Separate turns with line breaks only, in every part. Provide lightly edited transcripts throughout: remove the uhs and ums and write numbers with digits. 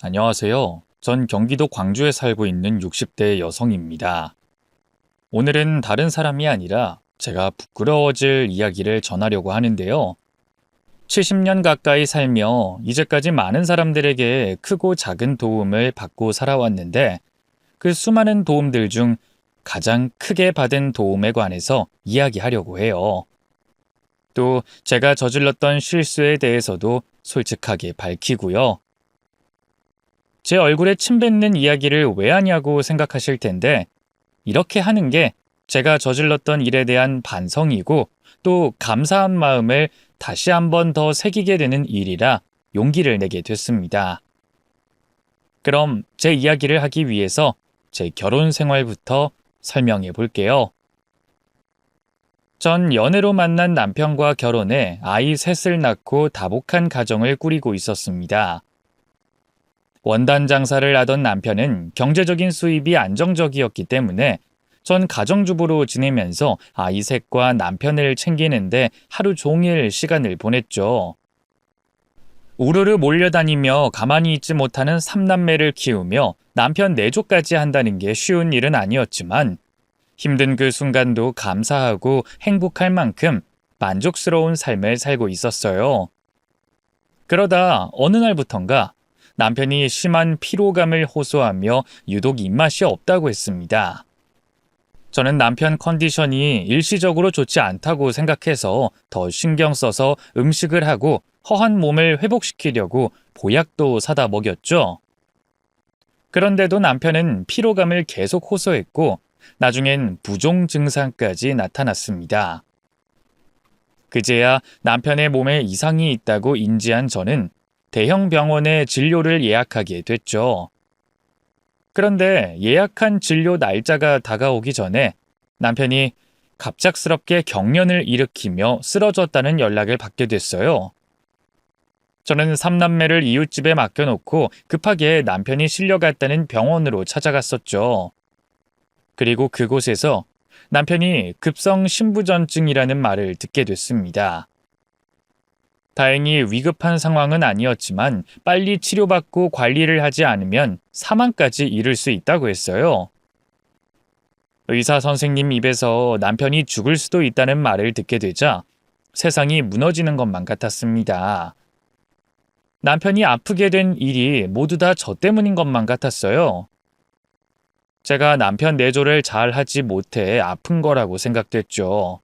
안녕하세요. 전 경기도 광주에 살고 있는 60대 여성입니다. 오늘은 다른 사람이 아니라 제가 부끄러워질 이야기를 전하려고 하는데요. 70년 가까이 살며 이제까지 많은 사람들에게 크고 작은 도움을 받고 살아왔는데 그 수많은 도움들 중 가장 크게 받은 도움에 관해서 이야기하려고 해요. 또 제가 저질렀던 실수에 대해서도 솔직하게 밝히고요. 제 얼굴에 침 뱉는 이야기를 왜 하냐고 생각하실 텐데, 이렇게 하는 게 제가 저질렀던 일에 대한 반성이고 또 감사한 마음을 다시 한번 더 새기게 되는 일이라 용기를 내게 됐습니다. 그럼 제 이야기를 하기 위해서 제 결혼 생활부터 설명해 볼게요. 전 연애로 만난 남편과 결혼해 아이 셋을 낳고 다복한 가정을 꾸리고 있었습니다. 원단 장사를 하던 남편은 경제적인 수입이 안정적이었기 때문에 전 가정주부로 지내면서 아이 셋과 남편을 챙기는데 하루 종일 시간을 보냈죠. 우르르 몰려다니며 가만히 있지 못하는 삼남매를 키우며 남편 내조까지 한다는 게 쉬운 일은 아니었지만 힘든 그 순간도 감사하고 행복할 만큼 만족스러운 삶을 살고 있었어요. 그러다 어느 날부턴가 남편이 심한 피로감을 호소하며 유독 입맛이 없다고 했습니다. 저는 남편 컨디션이 일시적으로 좋지 않다고 생각해서 더 신경 써서 음식을 하고 허한 몸을 회복시키려고 보약도 사다 먹였죠. 그런데도 남편은 피로감을 계속 호소했고 나중엔 부종 증상까지 나타났습니다. 그제야 남편의 몸에 이상이 있다고 인지한 저는 대형 병원에 진료를 예약하게 됐죠. 그런데 예약한 진료 날짜가 다가오기 전에 남편이 갑작스럽게 경련을 일으키며 쓰러졌다는 연락을 받게 됐어요. 저는 삼남매를 이웃집에 맡겨놓고 급하게 남편이 실려갔다는 병원으로 찾아갔었죠. 그리고 그곳에서 남편이 급성 심부전증이라는 말을 듣게 됐습니다. 다행히 위급한 상황은 아니었지만 빨리 치료받고 관리를 하지 않으면 사망까지 이를 수 있다고 했어요. 의사 선생님 입에서 남편이 죽을 수도 있다는 말을 듣게 되자 세상이 무너지는 것만 같았습니다. 남편이 아프게 된 일이 모두 다 저 때문인 것만 같았어요. 제가 남편 내조를 잘 하지 못해 아픈 거라고 생각됐죠.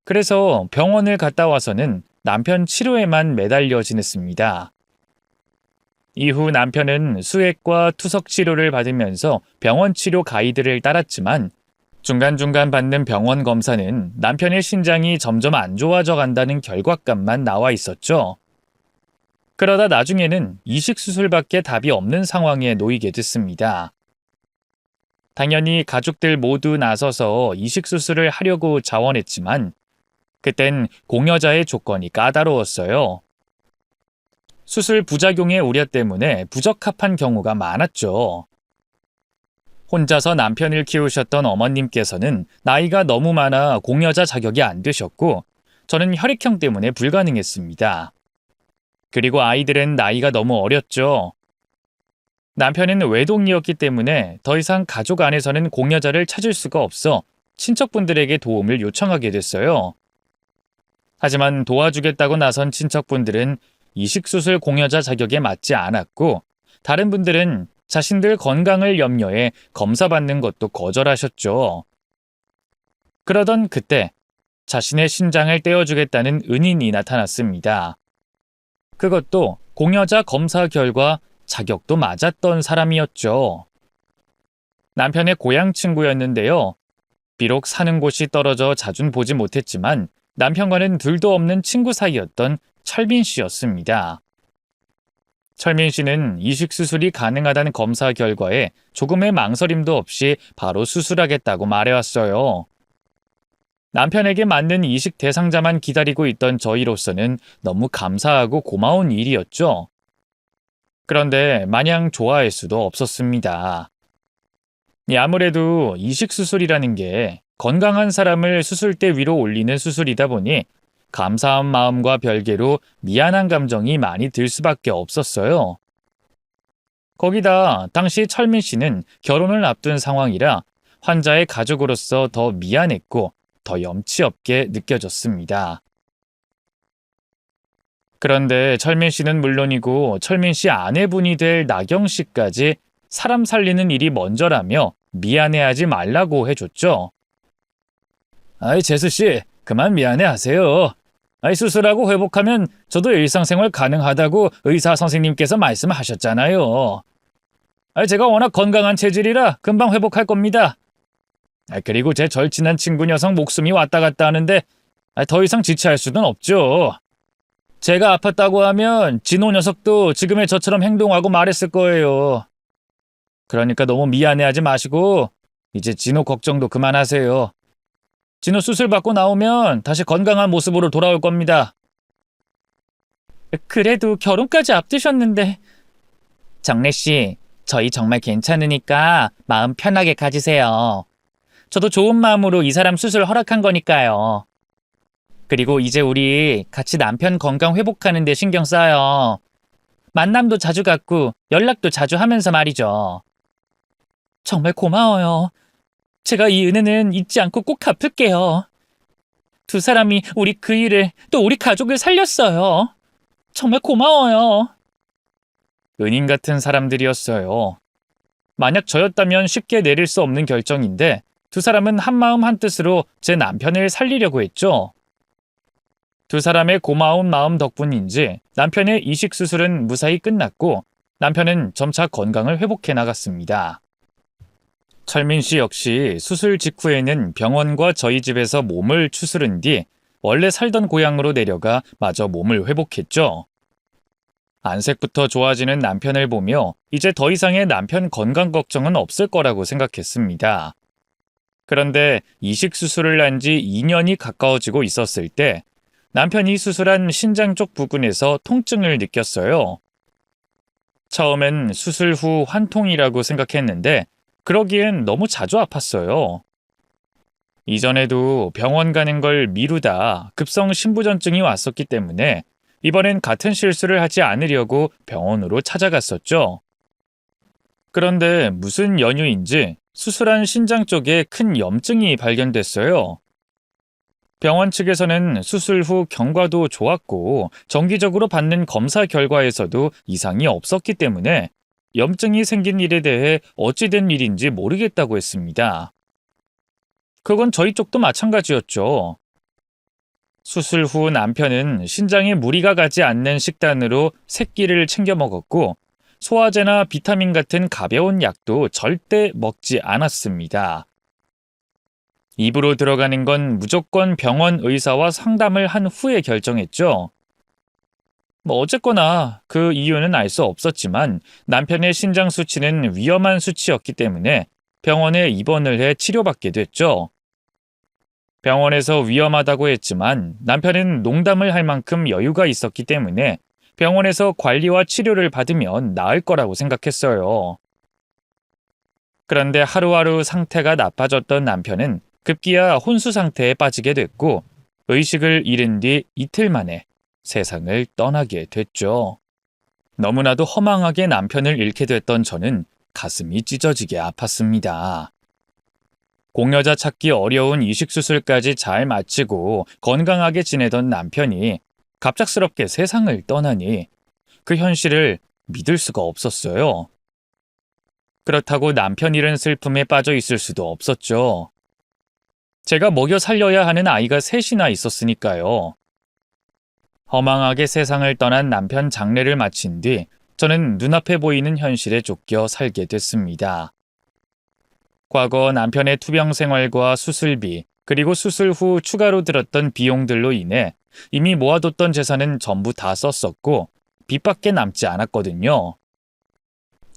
그래서 병원을 갔다 와서는 남편 치료에만 매달려 지냈습니다. 이후 남편은 수액과 투석 치료를 받으면서 병원 치료 가이드를 따랐지만 중간중간 받는 병원 검사는 남편의 신장이 점점 안 좋아져 간다는 결과값만 나와 있었죠. 그러다 나중에는 이식 수술밖에 답이 없는 상황에 놓이게 됐습니다. 당연히 가족들 모두 나서서 이식 수술을 하려고 자원했지만 그땐 공여자의 조건이 까다로웠어요. 수술 부작용의 우려 때문에 부적합한 경우가 많았죠. 혼자서 남편을 키우셨던 어머님께서는 나이가 너무 많아 공여자 자격이 안 되셨고 저는 혈액형 때문에 불가능했습니다. 그리고 아이들은 나이가 너무 어렸죠. 남편은 외동이었기 때문에 더 이상 가족 안에서는 공여자를 찾을 수가 없어 친척분들에게 도움을 요청하게 됐어요. 하지만 도와주겠다고 나선 친척분들은 이식수술 공여자 자격에 맞지 않았고 다른 분들은 자신들 건강을 염려해 검사받는 것도 거절하셨죠. 그러던 그때 자신의 신장을 떼어주겠다는 은인이 나타났습니다. 그것도 공여자 검사 결과 자격도 맞았던 사람이었죠. 남편의 고향 친구였는데요. 비록 사는 곳이 떨어져 자주 보지 못했지만 남편과는 둘도 없는 친구 사이였던 철민 씨였습니다. 철민 씨는 이식 수술이 가능하다는 검사 결과에 조금의 망설임도 없이 바로 수술하겠다고 말해왔어요. 남편에게 맞는 이식 대상자만 기다리고 있던 저희로서는 너무 감사하고 고마운 일이었죠. 그런데 마냥 좋아할 수도 없었습니다. 아무래도 이식 수술이라는 게 건강한 사람을 수술대 위로 올리는 수술이다 보니 감사한 마음과 별개로 미안한 감정이 많이 들 수밖에 없었어요. 거기다 당시 철민 씨는 결혼을 앞둔 상황이라 환자의 가족으로서 더 미안했고 더 염치 없게 느껴졌습니다. 그런데 철민 씨는 물론이고 철민 씨 아내분이 될 나경 씨까지 사람 살리는 일이 먼저라며 미안해하지 말라고 해줬죠. 아이, 재수 씨, 그만 미안해하세요. 아이, 수술하고 회복하면 저도 일상생활 가능하다고 의사 선생님께서 말씀하셨잖아요. 아이, 제가 워낙 건강한 체질이라 금방 회복할 겁니다. 그리고 제 절친한 친구 녀석 목숨이 왔다 갔다 하는데 더 이상 지체할 수는 없죠. 제가 아팠다고 하면 진호 녀석도 지금의 저처럼 행동하고 말했을 거예요. 그러니까 너무 미안해하지 마시고 이제 진호 걱정도 그만하세요. 진호 수술 받고 나오면 다시 건강한 모습으로 돌아올 겁니다. 그래도 결혼까지 앞두셨는데. 정래 씨, 저희 정말 괜찮으니까 마음 편하게 가지세요. 저도 좋은 마음으로 이 사람 수술 허락한 거니까요. 그리고 이제 우리 같이 남편 건강 회복하는 데 신경 써요. 만남도 자주 갖고 연락도 자주 하면서 말이죠. 정말 고마워요. 제가 이 은혜는 잊지 않고 꼭 갚을게요. 두 사람이 우리 그 일을 또 우리 가족을 살렸어요. 정말 고마워요. 은인 같은 사람들이었어요. 만약 저였다면 쉽게 내릴 수 없는 결정인데 두 사람은 한마음 한뜻으로 제 남편을 살리려고 했죠. 두 사람의 고마운 마음 덕분인지 남편의 이식 수술은 무사히 끝났고 남편은 점차 건강을 회복해 나갔습니다. 철민 씨 역시 수술 직후에는 병원과 저희 집에서 몸을 추스른 뒤 원래 살던 고향으로 내려가 마저 몸을 회복했죠. 안색부터 좋아지는 남편을 보며 이제 더 이상의 남편 건강 걱정은 없을 거라고 생각했습니다. 그런데 이식 수술을 한 지 2년이 가까워지고 있었을 때 남편이 수술한 신장 쪽 부근에서 통증을 느꼈어요. 처음엔 수술 후 환통이라고 생각했는데 그러기엔 너무 자주 아팠어요. 이전에도 병원 가는 걸 미루다 급성 신부전증이 왔었기 때문에 이번엔 같은 실수를 하지 않으려고 병원으로 찾아갔었죠. 그런데 무슨 연유인지 수술한 신장 쪽에 큰 염증이 발견됐어요. 병원 측에서는 수술 후 경과도 좋았고 정기적으로 받는 검사 결과에서도 이상이 없었기 때문에 염증이 생긴 일에 대해 어찌된 일인지 모르겠다고 했습니다. 그건 저희 쪽도 마찬가지였죠. 수술 후 남편은 신장에 무리가 가지 않는 식단으로 새끼를 챙겨 먹었고 소화제나 비타민 같은 가벼운 약도 절대 먹지 않았습니다. 입으로 들어가는 건 무조건 병원 의사와 상담을 한 후에 결정했죠. 어쨌거나 그 이유는 알 수 없었지만 남편의 신장 수치는 위험한 수치였기 때문에 병원에 입원을 해 치료받게 됐죠. 병원에서 위험하다고 했지만 남편은 농담을 할 만큼 여유가 있었기 때문에 병원에서 관리와 치료를 받으면 나을 거라고 생각했어요. 그런데 하루하루 상태가 나빠졌던 남편은 급기야 혼수 상태에 빠지게 됐고 의식을 잃은 뒤 이틀 만에 세상을 떠나게 됐죠. 너무나도 허망하게 남편을 잃게 됐던 저는 가슴이 찢어지게 아팠습니다. 공여자 찾기 어려운 이식 수술까지 잘 마치고 건강하게 지내던 남편이 갑작스럽게 세상을 떠나니 그 현실을 믿을 수가 없었어요. 그렇다고 남편 잃은 슬픔에 빠져 있을 수도 없었죠. 제가 먹여 살려야 하는 아이가 셋이나 있었으니까요. 허망하게 세상을 떠난 남편 장례를 마친 뒤 저는 눈앞에 보이는 현실에 쫓겨 살게 됐습니다. 과거 남편의 투병 생활과 수술비, 그리고 수술 후 추가로 들었던 비용들로 인해 이미 모아뒀던 재산은 전부 다 썼었고 빚밖에 남지 않았거든요.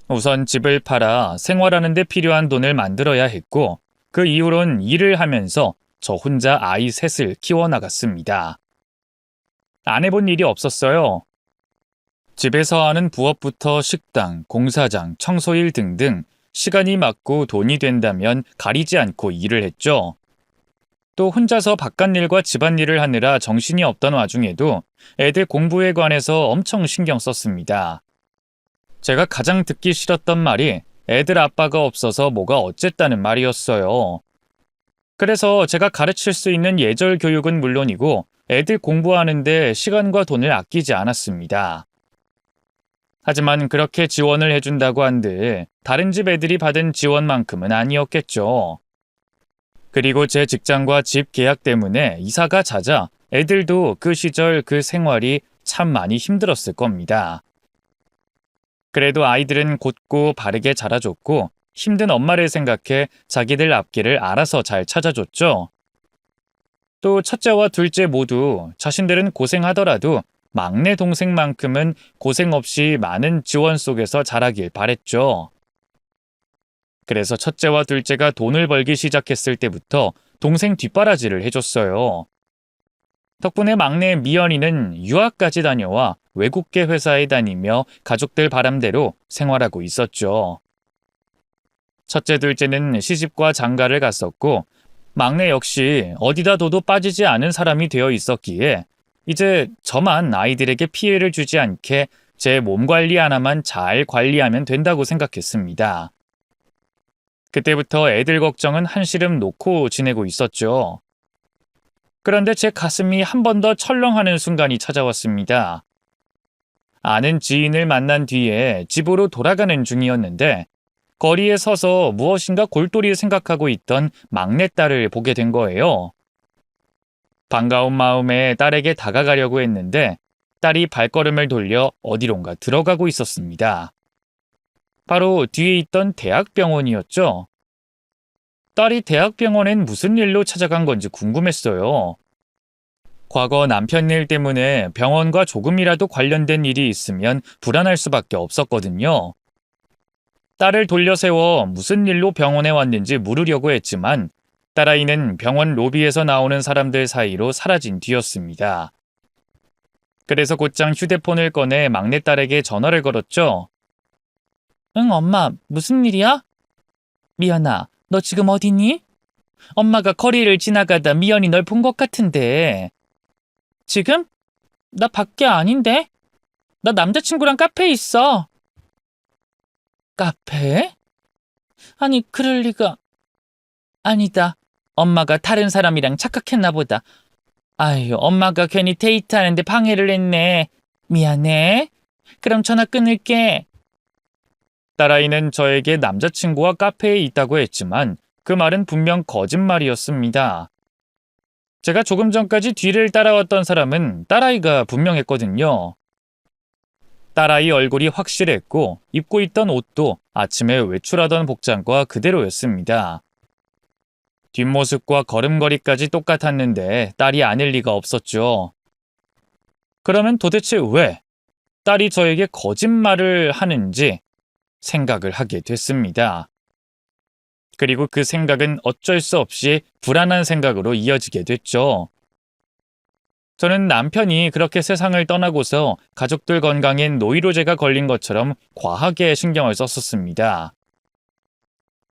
우선 집을 팔아 생활하는 데 필요한 돈을 만들어야 했고 그 이후론 일을 하면서 저 혼자 아이 셋을 키워나갔습니다. 안 해본 일이 없었어요. 집에서 하는 부업부터 식당, 공사장, 청소일 등등 시간이 맞고 돈이 된다면 가리지 않고 일을 했죠. 또 혼자서 바깥일과 집안일을 하느라 정신이 없던 와중에도 애들 공부에 관해서 엄청 신경 썼습니다. 제가 가장 듣기 싫었던 말이 애들 아빠가 없어서 뭐가 어쨌다는 말이었어요. 그래서 제가 가르칠 수 있는 예절 교육은 물론이고 애들 공부하는데 시간과 돈을 아끼지 않았습니다. 하지만 그렇게 지원을 해준다고 한들 다른 집 애들이 받은 지원만큼은 아니었겠죠. 그리고 제 직장과 집 계약 때문에 이사가 잦아 애들도 그 시절 그 생활이 참 많이 힘들었을 겁니다. 그래도 아이들은 곧고 바르게 자라줬고 힘든 엄마를 생각해 자기들 앞길을 알아서 잘 찾아줬죠. 또 첫째와 둘째 모두 자신들은 고생하더라도 막내 동생만큼은 고생 없이 많은 지원 속에서 자라길 바랬죠. 그래서 첫째와 둘째가 돈을 벌기 시작했을 때부터 동생 뒷바라지를 해줬어요. 덕분에 막내 미연이는 유학까지 다녀와 외국계 회사에 다니며 가족들 바람대로 생활하고 있었죠. 첫째, 둘째는 시집과 장가를 갔었고 막내 역시 어디다 둬도 빠지지 않은 사람이 되어 있었기에 이제 저만 아이들에게 피해를 주지 않게 제 몸 관리 하나만 잘 관리하면 된다고 생각했습니다. 그때부터 애들 걱정은 한시름 놓고 지내고 있었죠. 그런데 제 가슴이 한 번 더 철렁하는 순간이 찾아왔습니다. 아는 지인을 만난 뒤에 집으로 돌아가는 중이었는데 거리에 서서 무엇인가 골똘히 생각하고 있던 막내딸을 보게 된 거예요. 반가운 마음에 딸에게 다가가려고 했는데 딸이 발걸음을 돌려 어디론가 들어가고 있었습니다. 바로 뒤에 있던 대학병원이었죠. 딸이 대학병원엔 무슨 일로 찾아간 건지 궁금했어요. 과거 남편 일 때문에 병원과 조금이라도 관련된 일이 있으면 불안할 수밖에 없었거든요. 딸을 돌려세워 무슨 일로 병원에 왔는지 물으려고 했지만 딸아이는 병원 로비에서 나오는 사람들 사이로 사라진 뒤였습니다. 그래서 곧장 휴대폰을 꺼내 막내딸에게 전화를 걸었죠. 응, 엄마, 무슨 일이야? 미연아, 너 지금 어디니? 엄마가 거리를 지나가다 미연이 널 본 것 같은데. 지금? 나 밖에 아닌데? 나 남자친구랑 카페에 있어. 카페? 아니, 그럴 리가. 아니다. 엄마가 다른 사람이랑 착각했나 보다. 아유, 엄마가 괜히 데이트하는데 방해를 했네. 미안해. 그럼 전화 끊을게. 딸아이는 저에게 남자친구와 카페에 있다고 했지만 그 말은 분명 거짓말이었습니다. 제가 조금 전까지 뒤를 따라왔던 사람은 딸아이가 분명했거든요. 딸아이 얼굴이 확실했고 입고 있던 옷도 아침에 외출하던 복장과 그대로였습니다. 뒷모습과 걸음걸이까지 똑같았는데 딸이 아닐 리가 없었죠. 그러면 도대체 왜 딸이 저에게 거짓말을 하는지 생각을 하게 됐습니다. 그리고 그 생각은 어쩔 수 없이 불안한 생각으로 이어지게 됐죠. 저는 남편이 그렇게 세상을 떠나고서 가족들 건강엔 노이로제가 걸린 것처럼 과하게 신경을 썼었습니다.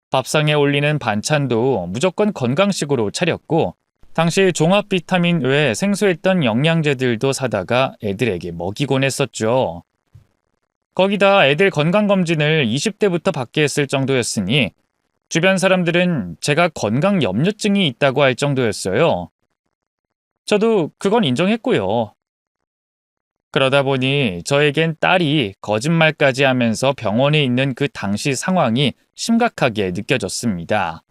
밥상에 올리는 반찬도 무조건 건강식으로 차렸고 당시 종합 비타민 외에 생소했던 영양제들도 사다가 애들에게 먹이곤 했었죠. 거기다 애들 건강검진을 20대부터 받게 했을 정도였으니 주변 사람들은 제가 건강 염려증이 있다고 할 정도였어요. 저도 그건 인정했고요. 그러다 보니 저에겐 딸이 거짓말까지 하면서 병원에 있는 그 당시 상황이 심각하게 느껴졌습니다.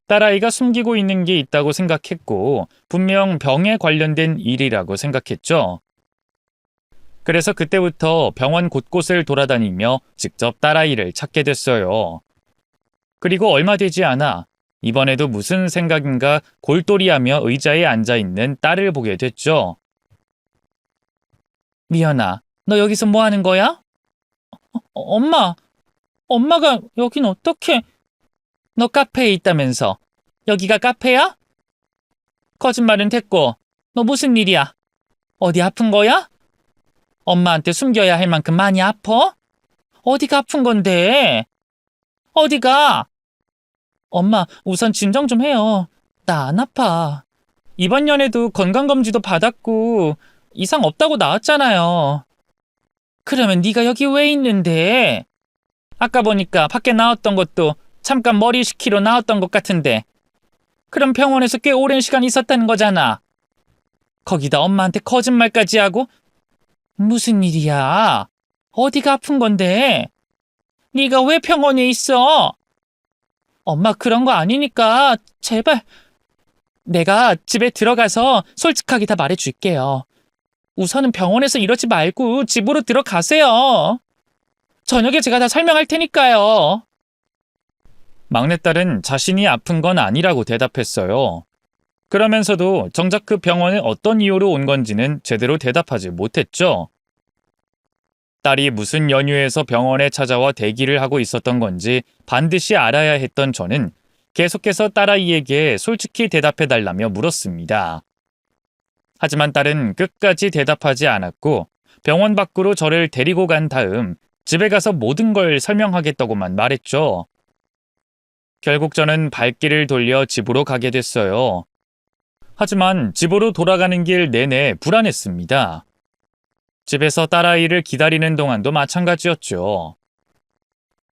딸아이가 숨기고 있는 게 있다고 생각했고 분명 병에 관련된 일이라고 생각했죠. 그래서 그때부터 병원 곳곳을 돌아다니며 직접 딸아이를 찾게 됐어요. 그리고 얼마 되지 않아 이번에도 무슨 생각인가 골똘히하며 의자에 앉아있는 딸을 보게 됐죠. 미연아, 너 여기서 뭐 하는 거야? 엄마, 엄마가 여긴 어떻게? 너 카페에 있다면서. 여기가 카페야? 거짓말은 됐고, 너 무슨 일이야? 어디 아픈 거야? 엄마한테 숨겨야 할 만큼 많이 아파? 어디가 아픈 건데? 어디가? 엄마, 우선 진정 좀 해요. 나 안 아파. 이번 년에도 건강검진도 받았고 이상 없다고 나왔잖아요. 그러면 네가 여기 왜 있는데? 아까 보니까 밖에 나왔던 것도 잠깐 머리 식히러 나왔던 것 같은데. 그럼 병원에서 꽤 오랜 시간 있었다는 거잖아. 거기다 엄마한테 거짓말까지 하고? 무슨 일이야? 어디가 아픈 건데? 네가 왜 병원에 있어? 엄마 그런 거 아니니까 제발. 내가 집에 들어가서 솔직하게 다 말해줄게요. 우선은 병원에서 이러지 말고 집으로 들어가세요. 저녁에 제가 다 설명할 테니까요. 막내딸은 자신이 아픈 건 아니라고 대답했어요. 그러면서도 정작 그 병원에 어떤 이유로 온 건지는 제대로 대답하지 못했죠. 딸이 무슨 연유에서 병원에 찾아와 대기를 하고 있었던 건지 반드시 알아야 했던 저는 계속해서 딸아이에게 솔직히 대답해달라며 물었습니다. 하지만 딸은 끝까지 대답하지 않았고 병원 밖으로 저를 데리고 간 다음 집에 가서 모든 걸 설명하겠다고만 말했죠. 결국 저는 발길을 돌려 집으로 가게 됐어요. 하지만 집으로 돌아가는 길 내내 불안했습니다. 집에서 딸아이를 기다리는 동안도 마찬가지였죠.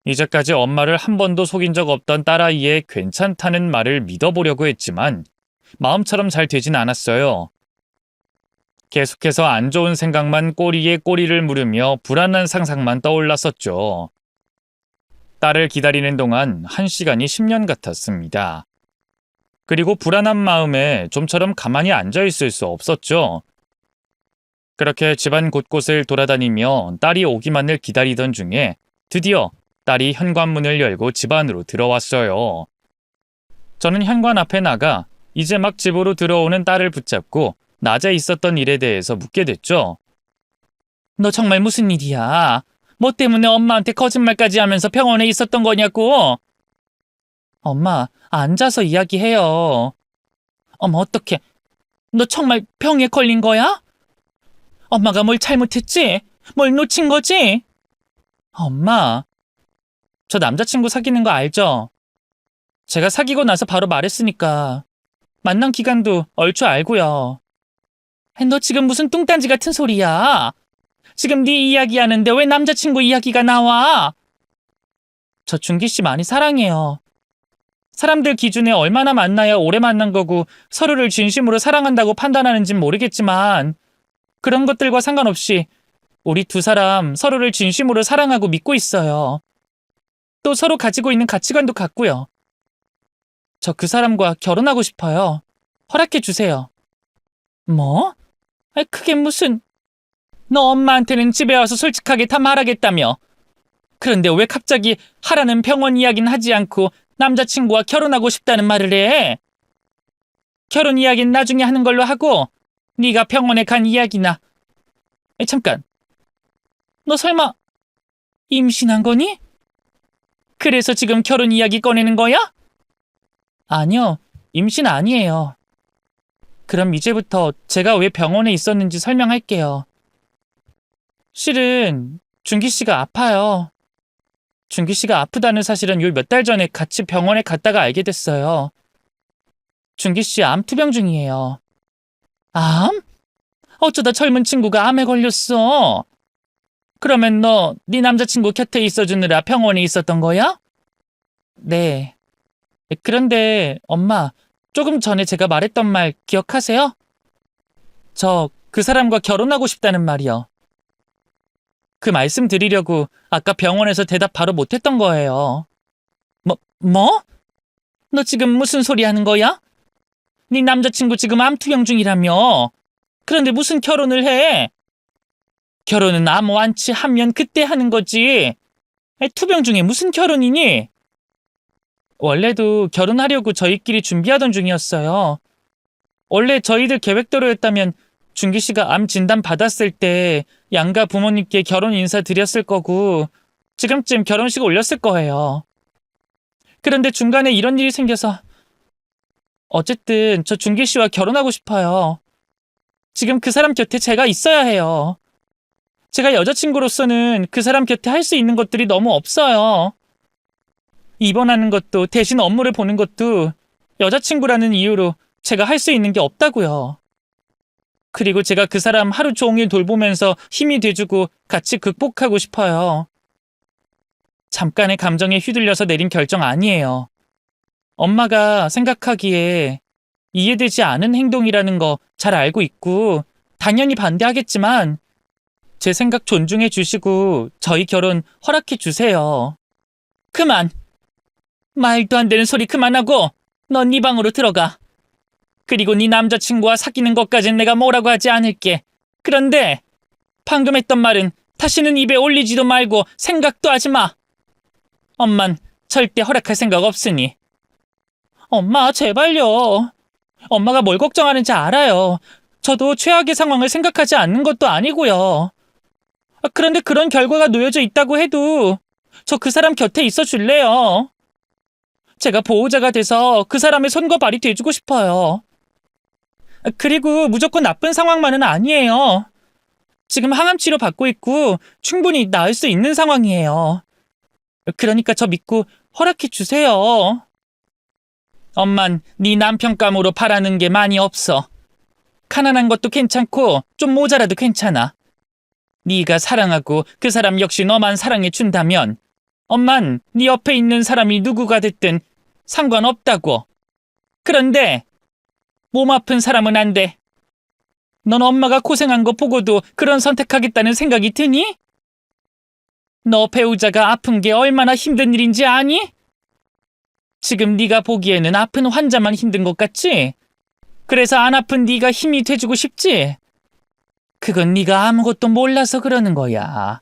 이제까지 엄마를 한 번도 속인 적 없던 딸아이의 괜찮다는 말을 믿어보려고 했지만 마음처럼 잘 되진 않았어요. 계속해서 안 좋은 생각만 꼬리에 꼬리를 물으며 불안한 상상만 떠올랐었죠. 딸을 기다리는 동안 1시간이 10년 같았습니다. 그리고 불안한 마음에 좀처럼 가만히 앉아있을 수 없었죠. 그렇게 집안 곳곳을 돌아다니며 딸이 오기만을 기다리던 중에 드디어 딸이 현관문을 열고 집 안으로 들어왔어요. 저는 현관 앞에 나가 이제 막 집으로 들어오는 딸을 붙잡고 낮에 있었던 일에 대해서 묻게 됐죠. 너 정말 무슨 일이야? 뭐 때문에 엄마한테 거짓말까지 하면서 병원에 있었던 거냐고? 엄마, 앉아서 이야기해요. 어머, 어떡해. 너 정말 병에 걸린 거야? 엄마가 뭘 잘못했지? 뭘 놓친 거지? 엄마, 저 남자친구 사귀는 거 알죠? 제가 사귀고 나서 바로 말했으니까. 만난 기간도 얼추 알고요. 너 지금 무슨 뚱딴지 같은 소리야? 지금 네 이야기하는데 왜 남자친구 이야기가 나와? 저 준기 씨 많이 사랑해요. 사람들 기준에 얼마나 만나야 오래 만난 거고 서로를 진심으로 사랑한다고 판단하는진 모르겠지만 그런 것들과 상관없이 우리 두 사람 서로를 진심으로 사랑하고 믿고 있어요. 또 서로 가지고 있는 가치관도 같고요. 저 그 사람과 결혼하고 싶어요. 허락해 주세요. 뭐? 그게 무슨... 너 엄마한테는 집에 와서 솔직하게 다 말하겠다며. 그런데 왜 갑자기 하라는 병원 이야기는 하지 않고 남자친구와 결혼하고 싶다는 말을 해? 결혼 이야기는 나중에 하는 걸로 하고 네가 병원에 간 이야기나... 잠깐. 너 설마 임신한 거니? 그래서 지금 결혼 이야기 꺼내는 거야? 아니요. 임신 아니에요. 그럼 이제부터 제가 왜 병원에 있었는지 설명할게요. 실은 준기 씨가 아파요. 준기 씨가 아프다는 사실은 요 몇 달 전에 같이 병원에 갔다가 알게 됐어요. 준기 씨 암 투병 중이에요. 암? 어쩌다 젊은 친구가 암에 걸렸어? 그러면 너 네 남자친구 곁에 있어주느라 병원에 있었던 거야? 네. 그런데 엄마, 조금 전에 제가 말했던 말 기억하세요? 저 그 사람과 결혼하고 싶다는 말이요. 그 말씀 드리려고 아까 병원에서 대답 바로 못했던 거예요. 뭐? 너 지금 무슨 소리 하는 거야? 네 남자친구 지금 암 투병 중이라며. 그런데 무슨 결혼을 해? 결혼은 암 완치하면 그때 하는 거지. 투병 중에 무슨 결혼이니? 원래도 결혼하려고 저희끼리 준비하던 중이었어요. 원래 저희들 계획대로였다면 준기 씨가 암 진단 받았을 때 양가 부모님께 결혼 인사 드렸을 거고 지금쯤 결혼식 올렸을 거예요. 그런데 중간에 이런 일이 생겨서 어쨌든 저 준기 씨와 결혼하고 싶어요. 지금 그 사람 곁에 제가 있어야 해요. 제가 여자친구로서는 그 사람 곁에 할 수 있는 것들이 너무 없어요. 입원하는 것도 대신 업무를 보는 것도 여자친구라는 이유로 제가 할 수 있는 게 없다고요. 그리고 제가 그 사람 하루 종일 돌보면서 힘이 돼주고 같이 극복하고 싶어요. 잠깐의 감정에 휘둘려서 내린 결정 아니에요. 엄마가 생각하기에 이해되지 않은 행동이라는 거 잘 알고 있고 당연히 반대하겠지만 제 생각 존중해 주시고 저희 결혼 허락해 주세요. 그만! 말도 안 되는 소리 그만하고 넌 네 방으로 들어가. 그리고 네 남자친구와 사귀는 것까진 내가 뭐라고 하지 않을게. 그런데 방금 했던 말은 다시는 입에 올리지도 말고 생각도 하지 마. 엄만 절대 허락할 생각 없으니. 엄마, 제발요. 엄마가 뭘 걱정하는지 알아요. 저도 최악의 상황을 생각하지 않는 것도 아니고요. 그런데 그런 결과가 놓여져 있다고 해도 저 그 사람 곁에 있어 줄래요? 제가 보호자가 돼서 그 사람의 손과 발이 돼주고 싶어요. 그리고 무조건 나쁜 상황만은 아니에요. 지금 항암 치료 받고 있고 충분히 나을 수 있는 상황이에요. 그러니까 저 믿고 허락해 주세요. 엄만 네 남편감으로 바라는 게 많이 없어. 가난한 것도 괜찮고 좀 모자라도 괜찮아. 네가 사랑하고 그 사람 역시 너만 사랑해 준다면 엄만 네 옆에 있는 사람이 누구가 됐든 상관없다고. 그런데 몸 아픈 사람은 안 돼. 넌 엄마가 고생한 거 보고도 그런 선택하겠다는 생각이 드니? 너 배우자가 아픈 게 얼마나 힘든 일인지 아니? 지금 네가 보기에는 아픈 환자만 힘든 것 같지? 그래서 안 아픈 네가 힘이 돼주고 싶지? 그건 네가 아무것도 몰라서 그러는 거야.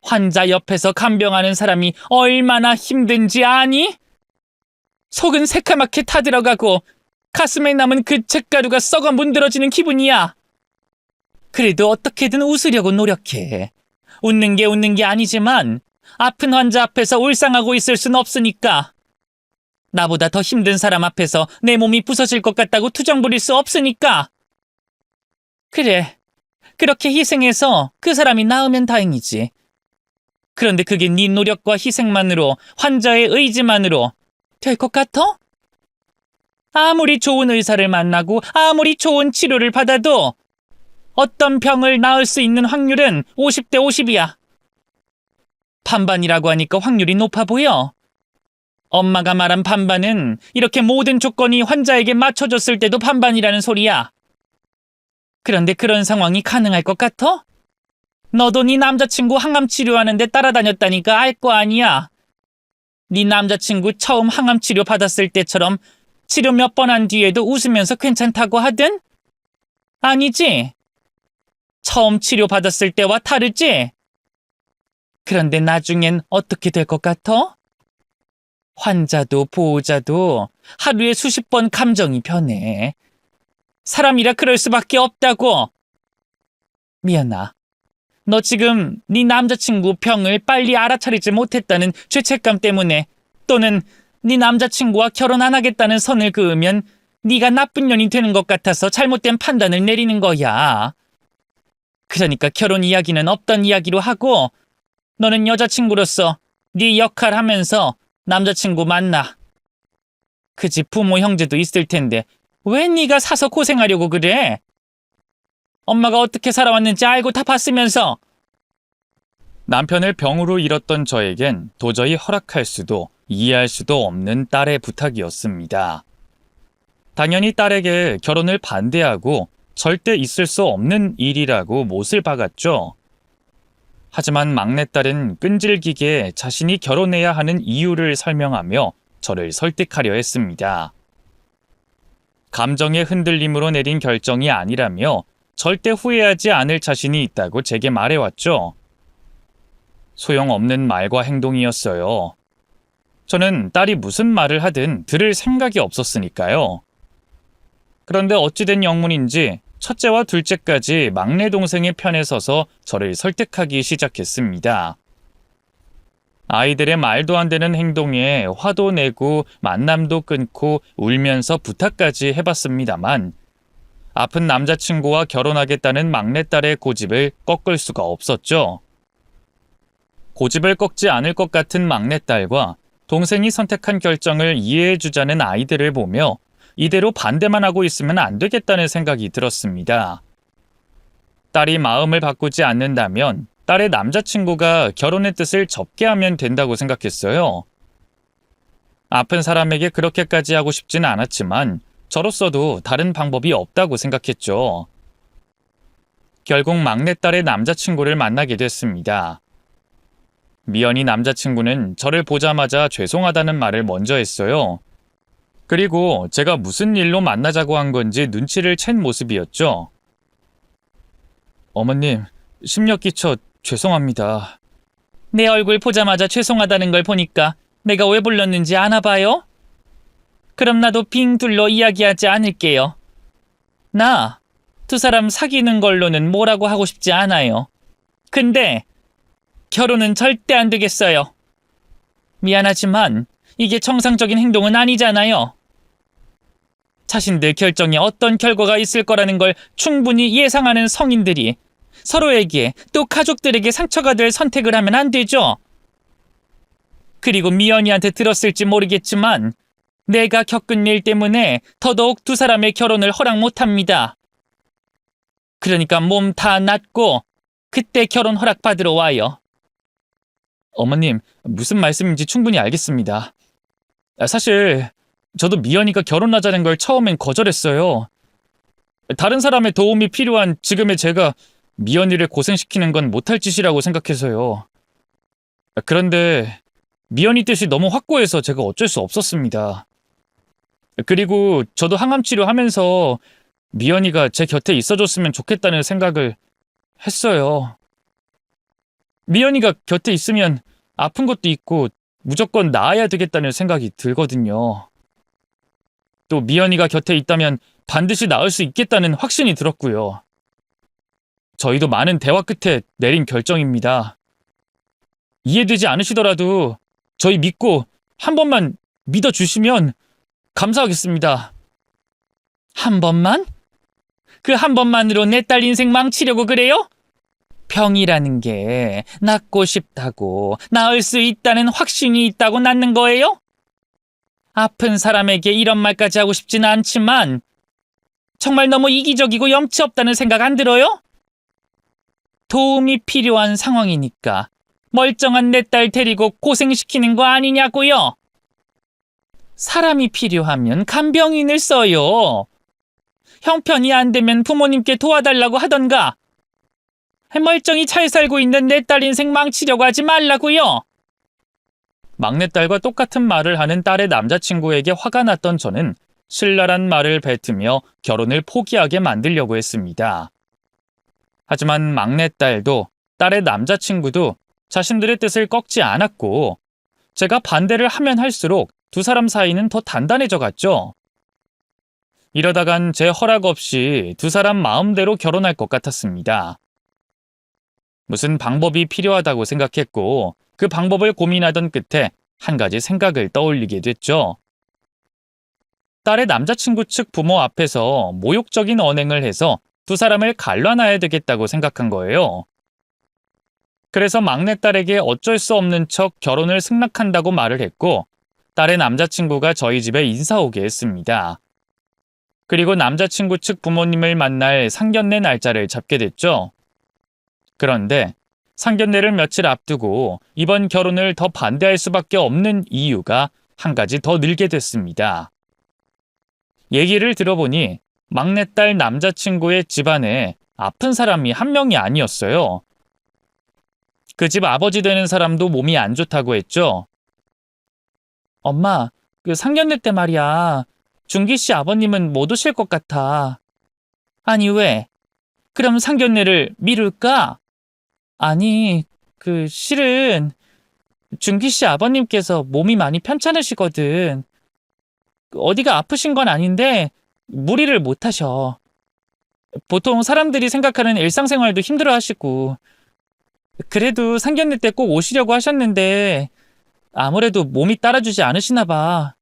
환자 옆에서 간병하는 사람이 얼마나 힘든지 아니? 속은 새카맣게 타들어가고 가슴에 남은 그 잿가루가 썩어 문드러지는 기분이야. 그래도 어떻게든 웃으려고 노력해. 웃는 게 아니지만 아픈 환자 앞에서 울상하고 있을 순 없으니까. 나보다 더 힘든 사람 앞에서 내 몸이 부서질 것 같다고 투정 부릴 수 없으니까. 그래, 그렇게 희생해서 그 사람이 나으면 다행이지. 그런데 그게 네 노력과 희생만으로, 환자의 의지만으로 될 것 같아? 아무리 좋은 의사를 만나고 아무리 좋은 치료를 받아도 어떤 병을 나을 수 있는 확률은 50대 50이야. 반반이라고 하니까 확률이 높아 보여. 엄마가 말한 반반은 이렇게 모든 조건이 환자에게 맞춰졌을 때도 반반이라는 소리야. 그런데 그런 상황이 가능할 것 같아? 너도 네 남자친구 항암 치료하는데 따라다녔다니까 알 거 아니야. 네 남자친구 처음 항암 치료 받았을 때처럼 치료 몇 번 한 뒤에도 웃으면서 괜찮다고 하든? 아니지? 처음 치료 받았을 때와 다르지? 그런데 나중엔 어떻게 될 것 같아? 환자도 보호자도 하루에 수십 번 감정이 변해. 사람이라 그럴 수밖에 없다고. 미연아, 너 지금 네 남자친구 병을 빨리 알아차리지 못했다는 죄책감 때문에 또는 네 남자친구와 결혼 안 하겠다는 선을 그으면 네가 나쁜 년이 되는 것 같아서 잘못된 판단을 내리는 거야. 그러니까 결혼 이야기는 없던 이야기로 하고 너는 여자친구로서 네 역할 하면서 남자친구 만나. 그 집 부모 형제도 있을 텐데 왜 네가 사서 고생하려고 그래? 엄마가 어떻게 살아왔는지 알고 다 봤으면서. 남편을 병으로 잃었던 저에겐 도저히 허락할 수도 이해할 수도 없는 딸의 부탁이었습니다. 당연히 딸에게 결혼을 반대하고 절대 있을 수 없는 일이라고 못을 박았죠. 하지만 막내딸은 끈질기게 자신이 결혼해야 하는 이유를 설명하며 저를 설득하려 했습니다. 감정의 흔들림으로 내린 결정이 아니라며 절대 후회하지 않을 자신이 있다고 제게 말해왔죠. 소용없는 말과 행동이었어요. 저는 딸이 무슨 말을 하든 들을 생각이 없었으니까요. 그런데 어찌된 영문인지 첫째와 둘째까지 막내 동생의 편에 서서 저를 설득하기 시작했습니다. 아이들의 말도 안 되는 행동에 화도 내고 만남도 끊고 울면서 부탁까지 해봤습니다만 아픈 남자친구와 결혼하겠다는 막내딸의 고집을 꺾을 수가 없었죠. 고집을 꺾지 않을 것 같은 막내딸과 동생이 선택한 결정을 이해해주자는 아이들을 보며 이대로 반대만 하고 있으면 안 되겠다는 생각이 들었습니다. 딸이 마음을 바꾸지 않는다면 딸의 남자친구가 결혼의 뜻을 접게 하면 된다고 생각했어요. 아픈 사람에게 그렇게까지 하고 싶지는 않았지만 저로서도 다른 방법이 없다고 생각했죠. 결국 막내딸의 남자친구를 만나게 됐습니다. 미연이 남자친구는 저를 보자마자 죄송하다는 말을 먼저 했어요. 그리고 제가 무슨 일로 만나자고 한 건지 눈치를 챈 모습이었죠. 어머님, 심력 끼쳐 죄송합니다. 내 얼굴 보자마자 죄송하다는 걸 보니까 내가 왜 불렀는지 아나 봐요? 그럼 나도 빙 둘러 이야기하지 않을게요. 나 두 사람 사귀는 걸로는 뭐라고 하고 싶지 않아요. 근데 결혼은 절대 안 되겠어요. 미안하지만 이게 정상적인 행동은 아니잖아요. 자신들 결정에 어떤 결과가 있을 거라는 걸 충분히 예상하는 성인들이 서로에게 또 가족들에게 상처가 될 선택을 하면 안 되죠. 그리고 미연이한테 들었을지 모르겠지만 내가 겪은 일 때문에 더더욱 두 사람의 결혼을 허락 못합니다. 그러니까 몸 다 낫고 그때 결혼 허락 받으러 와요. 어머님, 무슨 말씀인지 충분히 알겠습니다. 사실 저도 미연이가 결혼하자는 걸 처음엔 거절했어요. 다른 사람의 도움이 필요한 지금의 제가 미연이를 고생시키는 건 못할 짓이라고 생각해서요. 그런데 미연이 뜻이 너무 확고해서 제가 어쩔 수 없었습니다. 그리고 저도 항암 치료하면서 미연이가 제 곁에 있어줬으면 좋겠다는 생각을 했어요. 미연이가 곁에 있으면 아픈 것도 있고 무조건 나아야 되겠다는 생각이 들거든요. 또 미연이가 곁에 있다면 반드시 나을 수 있겠다는 확신이 들었고요. 저희도 많은 대화 끝에 내린 결정입니다. 이해되지 않으시더라도 저희 믿고 한 번만 믿어주시면 감사하겠습니다. 한 번만? 그 한 번만으로 내 딸 인생 망치려고 그래요? 병이라는 게 낫고 싶다고, 나을 수 있다는 확신이 있다고 낫는 거예요? 아픈 사람에게 이런 말까지 하고 싶지는 않지만 정말 너무 이기적이고 염치 없다는 생각 안 들어요? 도움이 필요한 상황이니까 멀쩡한 내 딸 데리고 고생시키는 거 아니냐고요? 사람이 필요하면 간병인을 써요. 형편이 안 되면 부모님께 도와달라고 하던가. 멀쩡히 잘 살고 있는 내 딸 인생 망치려고 하지 말라고요. 막내딸과 똑같은 말을 하는 딸의 남자친구에게 화가 났던 저는 신랄한 말을 뱉으며 결혼을 포기하게 만들려고 했습니다. 하지만 막내딸도 딸의 남자친구도 자신들의 뜻을 꺾지 않았고 제가 반대를 하면 할수록 두 사람 사이는 더 단단해져 갔죠. 이러다간 제 허락 없이 두 사람 마음대로 결혼할 것 같았습니다. 무슨 방법이 필요하다고 생각했고 그 방법을 고민하던 끝에 한 가지 생각을 떠올리게 됐죠. 딸의 남자친구 측 부모 앞에서 모욕적인 언행을 해서 두 사람을 갈라놔야 되겠다고 생각한 거예요. 그래서 막내딸에게 어쩔 수 없는 척 결혼을 승낙한다고 말을 했고 딸의 남자친구가 저희 집에 인사 오게 했습니다. 그리고 남자친구 측 부모님을 만날 상견례 날짜를 잡게 됐죠. 그런데 상견례를 며칠 앞두고 이번 결혼을 더 반대할 수밖에 없는 이유가 한 가지 더 늘게 됐습니다. 얘기를 들어보니 막내딸 남자친구의 집안에 아픈 사람이 한 명이 아니었어요. 그 집 아버지 되는 사람도 몸이 안 좋다고 했죠. 엄마, 그 상견례 때 말이야. 준기 씨 아버님은 못 오실 것 같아. 아니 왜? 그럼 상견례를 미룰까? 아니, 실은 준기 씨 아버님께서 몸이 많이 편찮으시거든. 어디가 아프신 건 아닌데 무리를 못 하셔. 보통 사람들이 생각하는 일상생활도 힘들어 하시고. 그래도 상견례 때 꼭 오시려고 하셨는데 아무래도 몸이 따라주지 않으시나 봐.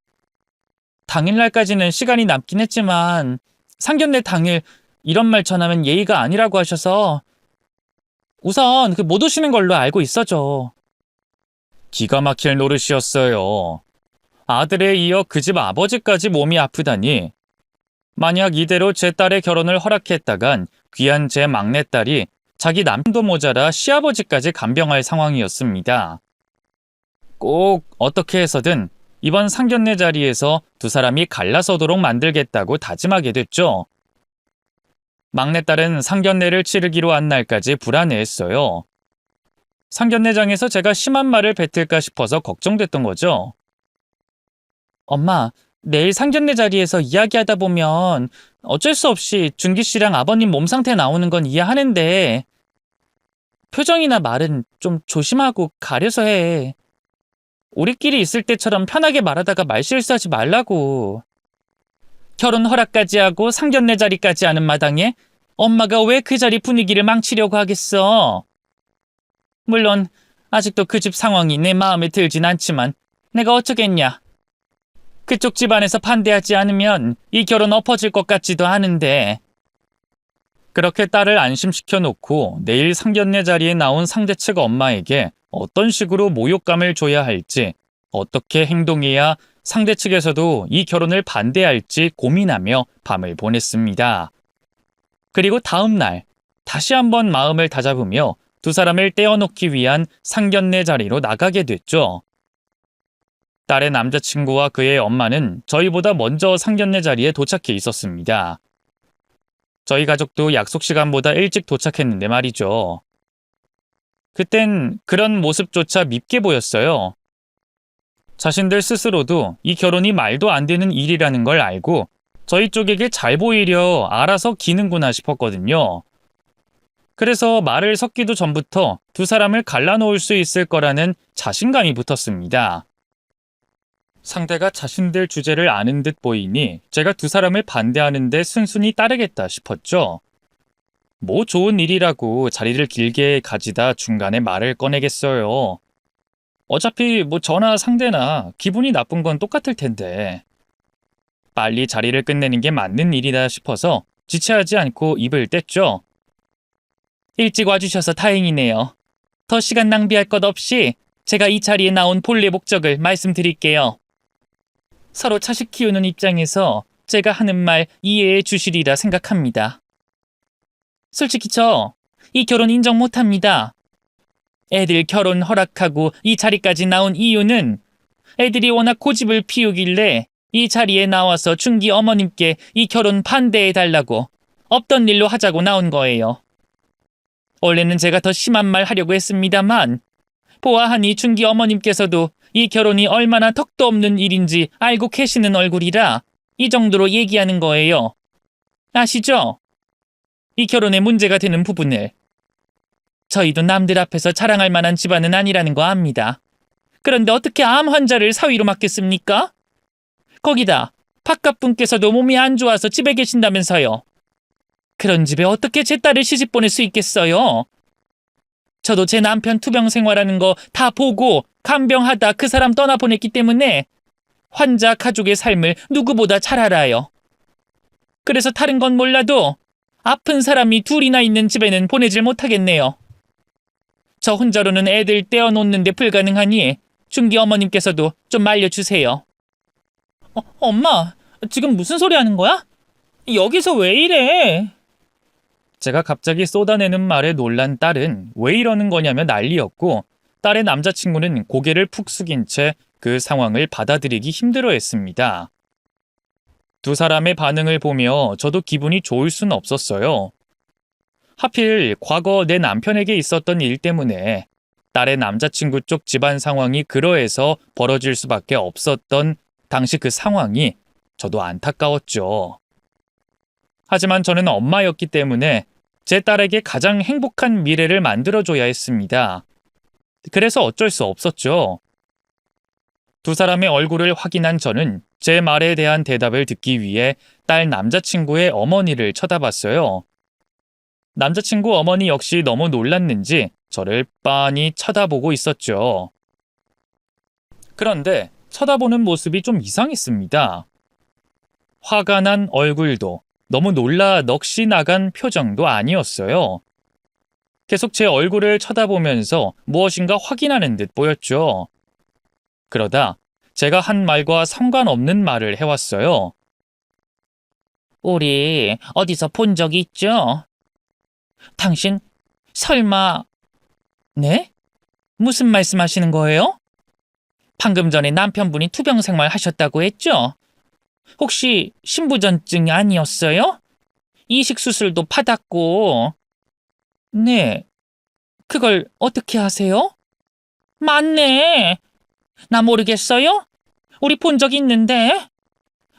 당일날까지는 시간이 남긴 했지만 상견례 당일 이런 말 전하면 예의가 아니라고 하셔서 우선 못 오시는 걸로 알고 있어줘. 기가 막힐 노릇이었어요. 아들에 이어 그 집 아버지까지 몸이 아프다니. 만약 이대로 제 딸의 결혼을 허락했다간 귀한 제 막내딸이 자기 남편도 모자라 시아버지까지 간병할 상황이었습니다. 꼭 어떻게 해서든 이번 상견례 자리에서 두 사람이 갈라서도록 만들겠다고 다짐하게 됐죠. 막내딸은 상견례를 치르기로 한 날까지 불안해했어요. 상견례장에서 제가 심한 말을 뱉을까 싶어서 걱정됐던 거죠. 엄마, 내일 상견례 자리에서 이야기하다 보면 어쩔 수 없이 준기 씨랑 아버님 몸 상태 나오는 건 이해하는데 표정이나 말은 좀 조심하고 가려서 해. 우리끼리 있을 때처럼 편하게 말하다가 말실수하지 말라고. 결혼 허락까지 하고 상견례 자리까지 하는 마당에 엄마가 왜 그 자리 분위기를 망치려고 하겠어? 물론 아직도 그 집 상황이 내 마음에 들진 않지만 내가 어쩌겠냐. 그쪽 집안에서 반대하지 않으면 이 결혼 엎어질 것 같지도 않은데. 그렇게 딸을 안심시켜 놓고 내일 상견례 자리에 나온 상대 측 엄마에게 어떤 식으로 모욕감을 줘야 할지, 어떻게 행동해야 상대 측에서도 이 결혼을 반대할지 고민하며 밤을 보냈습니다. 그리고 다음 날 다시 한번 마음을 다잡으며 두 사람을 떼어놓기 위한 상견례 자리로 나가게 됐죠. 딸의 남자친구와 그의 엄마는 저희보다 먼저 상견례 자리에 도착해 있었습니다. 저희 가족도 약속 시간보다 일찍 도착했는데 말이죠. 그땐 그런 모습조차 밉게 보였어요. 자신들 스스로도 이 결혼이 말도 안 되는 일이라는 걸 알고 저희 쪽에게 잘 보이려 알아서 기는구나 싶었거든요. 그래서 말을 섞기도 전부터 두 사람을 갈라놓을 수 있을 거라는 자신감이 붙었습니다. 상대가 자신들 주제를 아는 듯 보이니 제가 두 사람을 반대하는데 순순히 따르겠다 싶었죠. 뭐 좋은 일이라고 자리를 길게 가지다 중간에 말을 꺼내겠어요. 어차피 뭐 저나 상대나 기분이 나쁜 건 똑같을 텐데. 빨리 자리를 끝내는 게 맞는 일이다 싶어서 지체하지 않고 입을 뗐죠. 일찍 와주셔서 다행이네요. 더 시간 낭비할 것 없이 제가 이 자리에 나온 본래 목적을 말씀드릴게요. 서로 자식 키우는 입장에서 제가 하는 말 이해해 주시리라 생각합니다. 솔직히 이 결혼 인정 못합니다. 애들 결혼 허락하고 이 자리까지 나온 이유는 애들이 워낙 고집을 피우길래 이 자리에 나와서 준기 어머님께 이 결혼 반대해달라고 없던 일로 하자고 나온 거예요. 원래는 제가 더 심한 말 하려고 했습니다만 보아하니 준기 어머님께서도 이 결혼이 얼마나 턱도 없는 일인지 알고 계시는 얼굴이라 이 정도로 얘기하는 거예요. 아시죠? 이 결혼에 문제가 되는 부분을. 저희도 남들 앞에서 자랑할 만한 집안은 아니라는 거 압니다. 그런데 어떻게 암 환자를 사위로 맡겠습니까? 거기다 바깥분께서도 몸이 안 좋아서 집에 계신다면서요. 그런 집에 어떻게 제 딸을 시집 보낼 수 있겠어요? 저도 제 남편 투병 생활하는 거 다 보고 간병하다 그 사람 떠나보냈기 때문에 환자 가족의 삶을 누구보다 잘 알아요. 그래서 다른 건 몰라도 아픈 사람이 둘이나 있는 집에는 보내질 못하겠네요. 저 혼자로는 애들 떼어놓는데 불가능하니 준기 어머님께서도 좀 말려주세요. 엄마, 지금 무슨 소리 하는 거야? 여기서 왜 이래? 제가 갑자기 쏟아내는 말에 놀란 딸은 왜 이러는 거냐며 난리였고 딸의 남자친구는 고개를 푹 숙인 채 그 상황을 받아들이기 힘들어했습니다. 두 사람의 반응을 보며 저도 기분이 좋을 순 없었어요. 하필 과거 내 남편에게 있었던 일 때문에 딸의 남자친구 쪽 집안 상황이 그러해서 벌어질 수밖에 없었던 당시 그 상황이 저도 안타까웠죠. 하지만 저는 엄마였기 때문에 제 딸에게 가장 행복한 미래를 만들어줘야 했습니다. 그래서 어쩔 수 없었죠. 두 사람의 얼굴을 확인한 저는 제 말에 대한 대답을 듣기 위해 딸 남자친구의 어머니를 쳐다봤어요. 남자친구 어머니 역시 너무 놀랐는지 저를 빤히 쳐다보고 있었죠. 그런데 쳐다보는 모습이 좀 이상했습니다. 화가 난 얼굴도 너무 놀라 넋이 나간 표정도 아니었어요. 계속 제 얼굴을 쳐다보면서 무엇인가 확인하는 듯 보였죠. 그러다 제가 한 말과 상관없는 말을 해왔어요. 우리 어디서 본 적이 있죠? 당신 설마... 네? 무슨 말씀하시는 거예요? 방금 전에 남편분이 투병 생활 하셨다고 했죠? 혹시 신부전증이 아니었어요? 이식 수술도 받았고... 네, 그걸 어떻게 아세요? 맞네. 나 모르겠어요? 우리 본 적 있는데.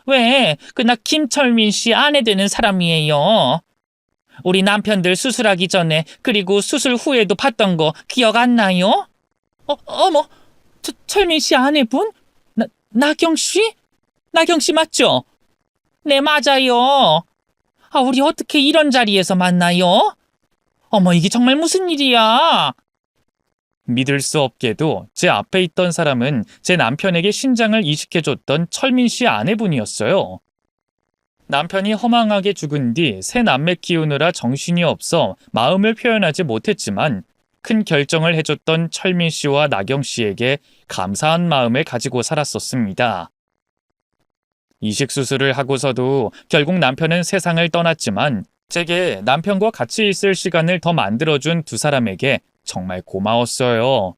왜, 나 김철민 씨 아내 되는 사람이에요. 우리 남편들 수술하기 전에 그리고 수술 후에도 봤던 거 기억 안 나요? 어머, 철민 씨 아내분? 나경 씨? 나경 씨 맞죠? 네, 맞아요. 우리 어떻게 이런 자리에서 만나요? 어머, 이게 정말 무슨 일이야? 믿을 수 없게도 제 앞에 있던 사람은 제 남편에게 신장을 이식해줬던 철민 씨 아내분이었어요. 남편이 허망하게 죽은 뒤 새 남매 키우느라 정신이 없어 마음을 표현하지 못했지만 큰 결정을 해줬던 철민 씨와 나경 씨에게 감사한 마음을 가지고 살았었습니다. 이식 수술을 하고서도 결국 남편은 세상을 떠났지만 제게 남편과 같이 있을 시간을 더 만들어준 두 사람에게 정말 고마웠어요.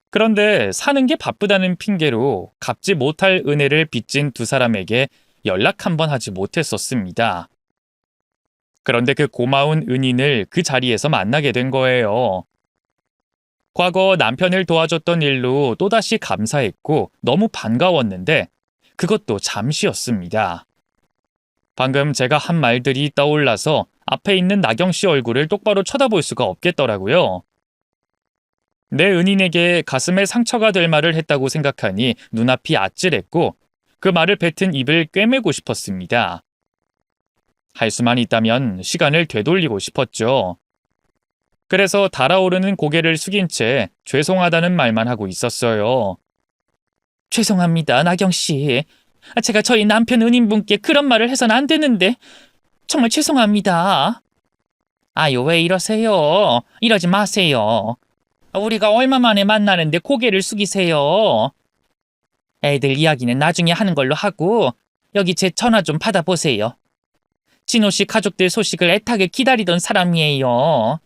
그런데 사는 게 바쁘다는 핑계로 갚지 못할 은혜를 빚진 두 사람에게 연락 한 번 하지 못했었습니다. 그런데 그 고마운 은인을 그 자리에서 만나게 된 거예요. 과거 남편을 도와줬던 일로 또다시 감사했고 너무 반가웠는데 그것도 잠시였습니다. 방금 제가 한 말들이 떠올라서 앞에 있는 나경 씨 얼굴을 똑바로 쳐다볼 수가 없겠더라고요. 내 은인에게 가슴에 상처가 될 말을 했다고 생각하니 눈앞이 아찔했고 그 말을 뱉은 입을 꿰매고 싶었습니다. 할 수만 있다면 시간을 되돌리고 싶었죠. 그래서 달아오르는 고개를 숙인 채 죄송하다는 말만 하고 있었어요. 죄송합니다, 나경 씨. 제가 저희 남편 은인분께 그런 말을 해서는 안 되는데 정말 죄송합니다. 아유, 왜 이러세요? 이러지 마세요. 우리가 얼마 만에 만나는데 고개를 숙이세요. 애들 이야기는 나중에 하는 걸로 하고 여기 제 전화 좀 받아보세요. 진호 씨 가족들 소식을 애타게 기다리던 사람이에요.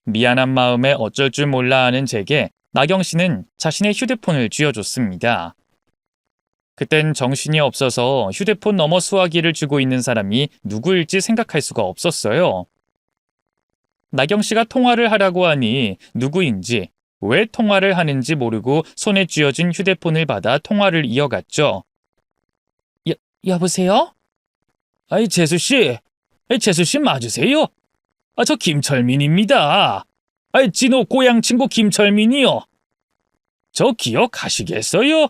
미안한 마음에 어쩔 줄 몰라 하는 제게 나경 씨는 자신의 휴대폰을 쥐어줬습니다. 그땐 정신이 없어서 휴대폰 너머 수화기를 쥐고 있는 사람이 누구일지 생각할 수가 없었어요. 나경 씨가 통화를 하라고 하니 누구인지, 왜 통화를 하는지 모르고 손에 쥐어진 휴대폰을 받아 통화를 이어갔죠. 여보세요? 재수씨. 재수씨 맞으세요? 저 김철민입니다. 진호 고향 친구 김철민이요. 저 기억하시겠어요?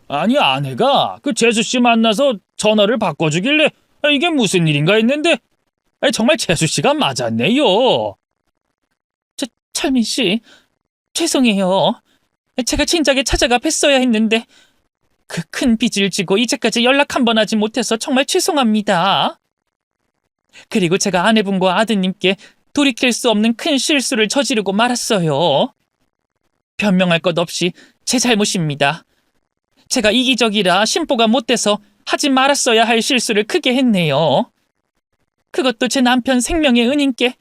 아니, 아내가 그 재수씨 만나서 전화를 바꿔주길래 이게 무슨 일인가 했는데 정말 재수씨가 맞았네요. 철민씨, 죄송해요. 제가 진작에 찾아가 뵀어야 했는데 그 큰 빚을 지고 이제까지 연락 한 번 하지 못해서 정말 죄송합니다. 그리고 제가 아내분과 아드님께 돌이킬 수 없는 큰 실수를 저지르고 말았어요. 변명할 것 없이 제 잘못입니다. 제가 이기적이라 심보가 못돼서 하지 말았어야 할 실수를 크게 했네요. 그것도 제 남편 생명의 은인께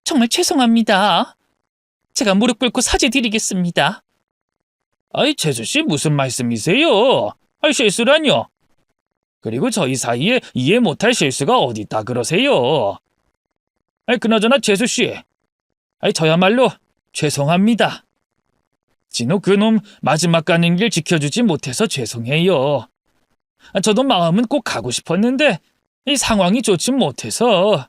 정말 죄송합니다. 제가 무릎 꿇고 사죄드리겠습니다. 재수씨 무슨 말씀이세요? 실수라뇨? 그리고 저희 사이에 이해 못할 실수가 어디 있다 그러세요? 그나저나 재수씨, 저야말로 죄송합니다. 진호 그놈 마지막 가는 길 지켜주지 못해서 죄송해요. 저도 마음은 꼭 가고 싶었는데 이 상황이 좋지 못해서.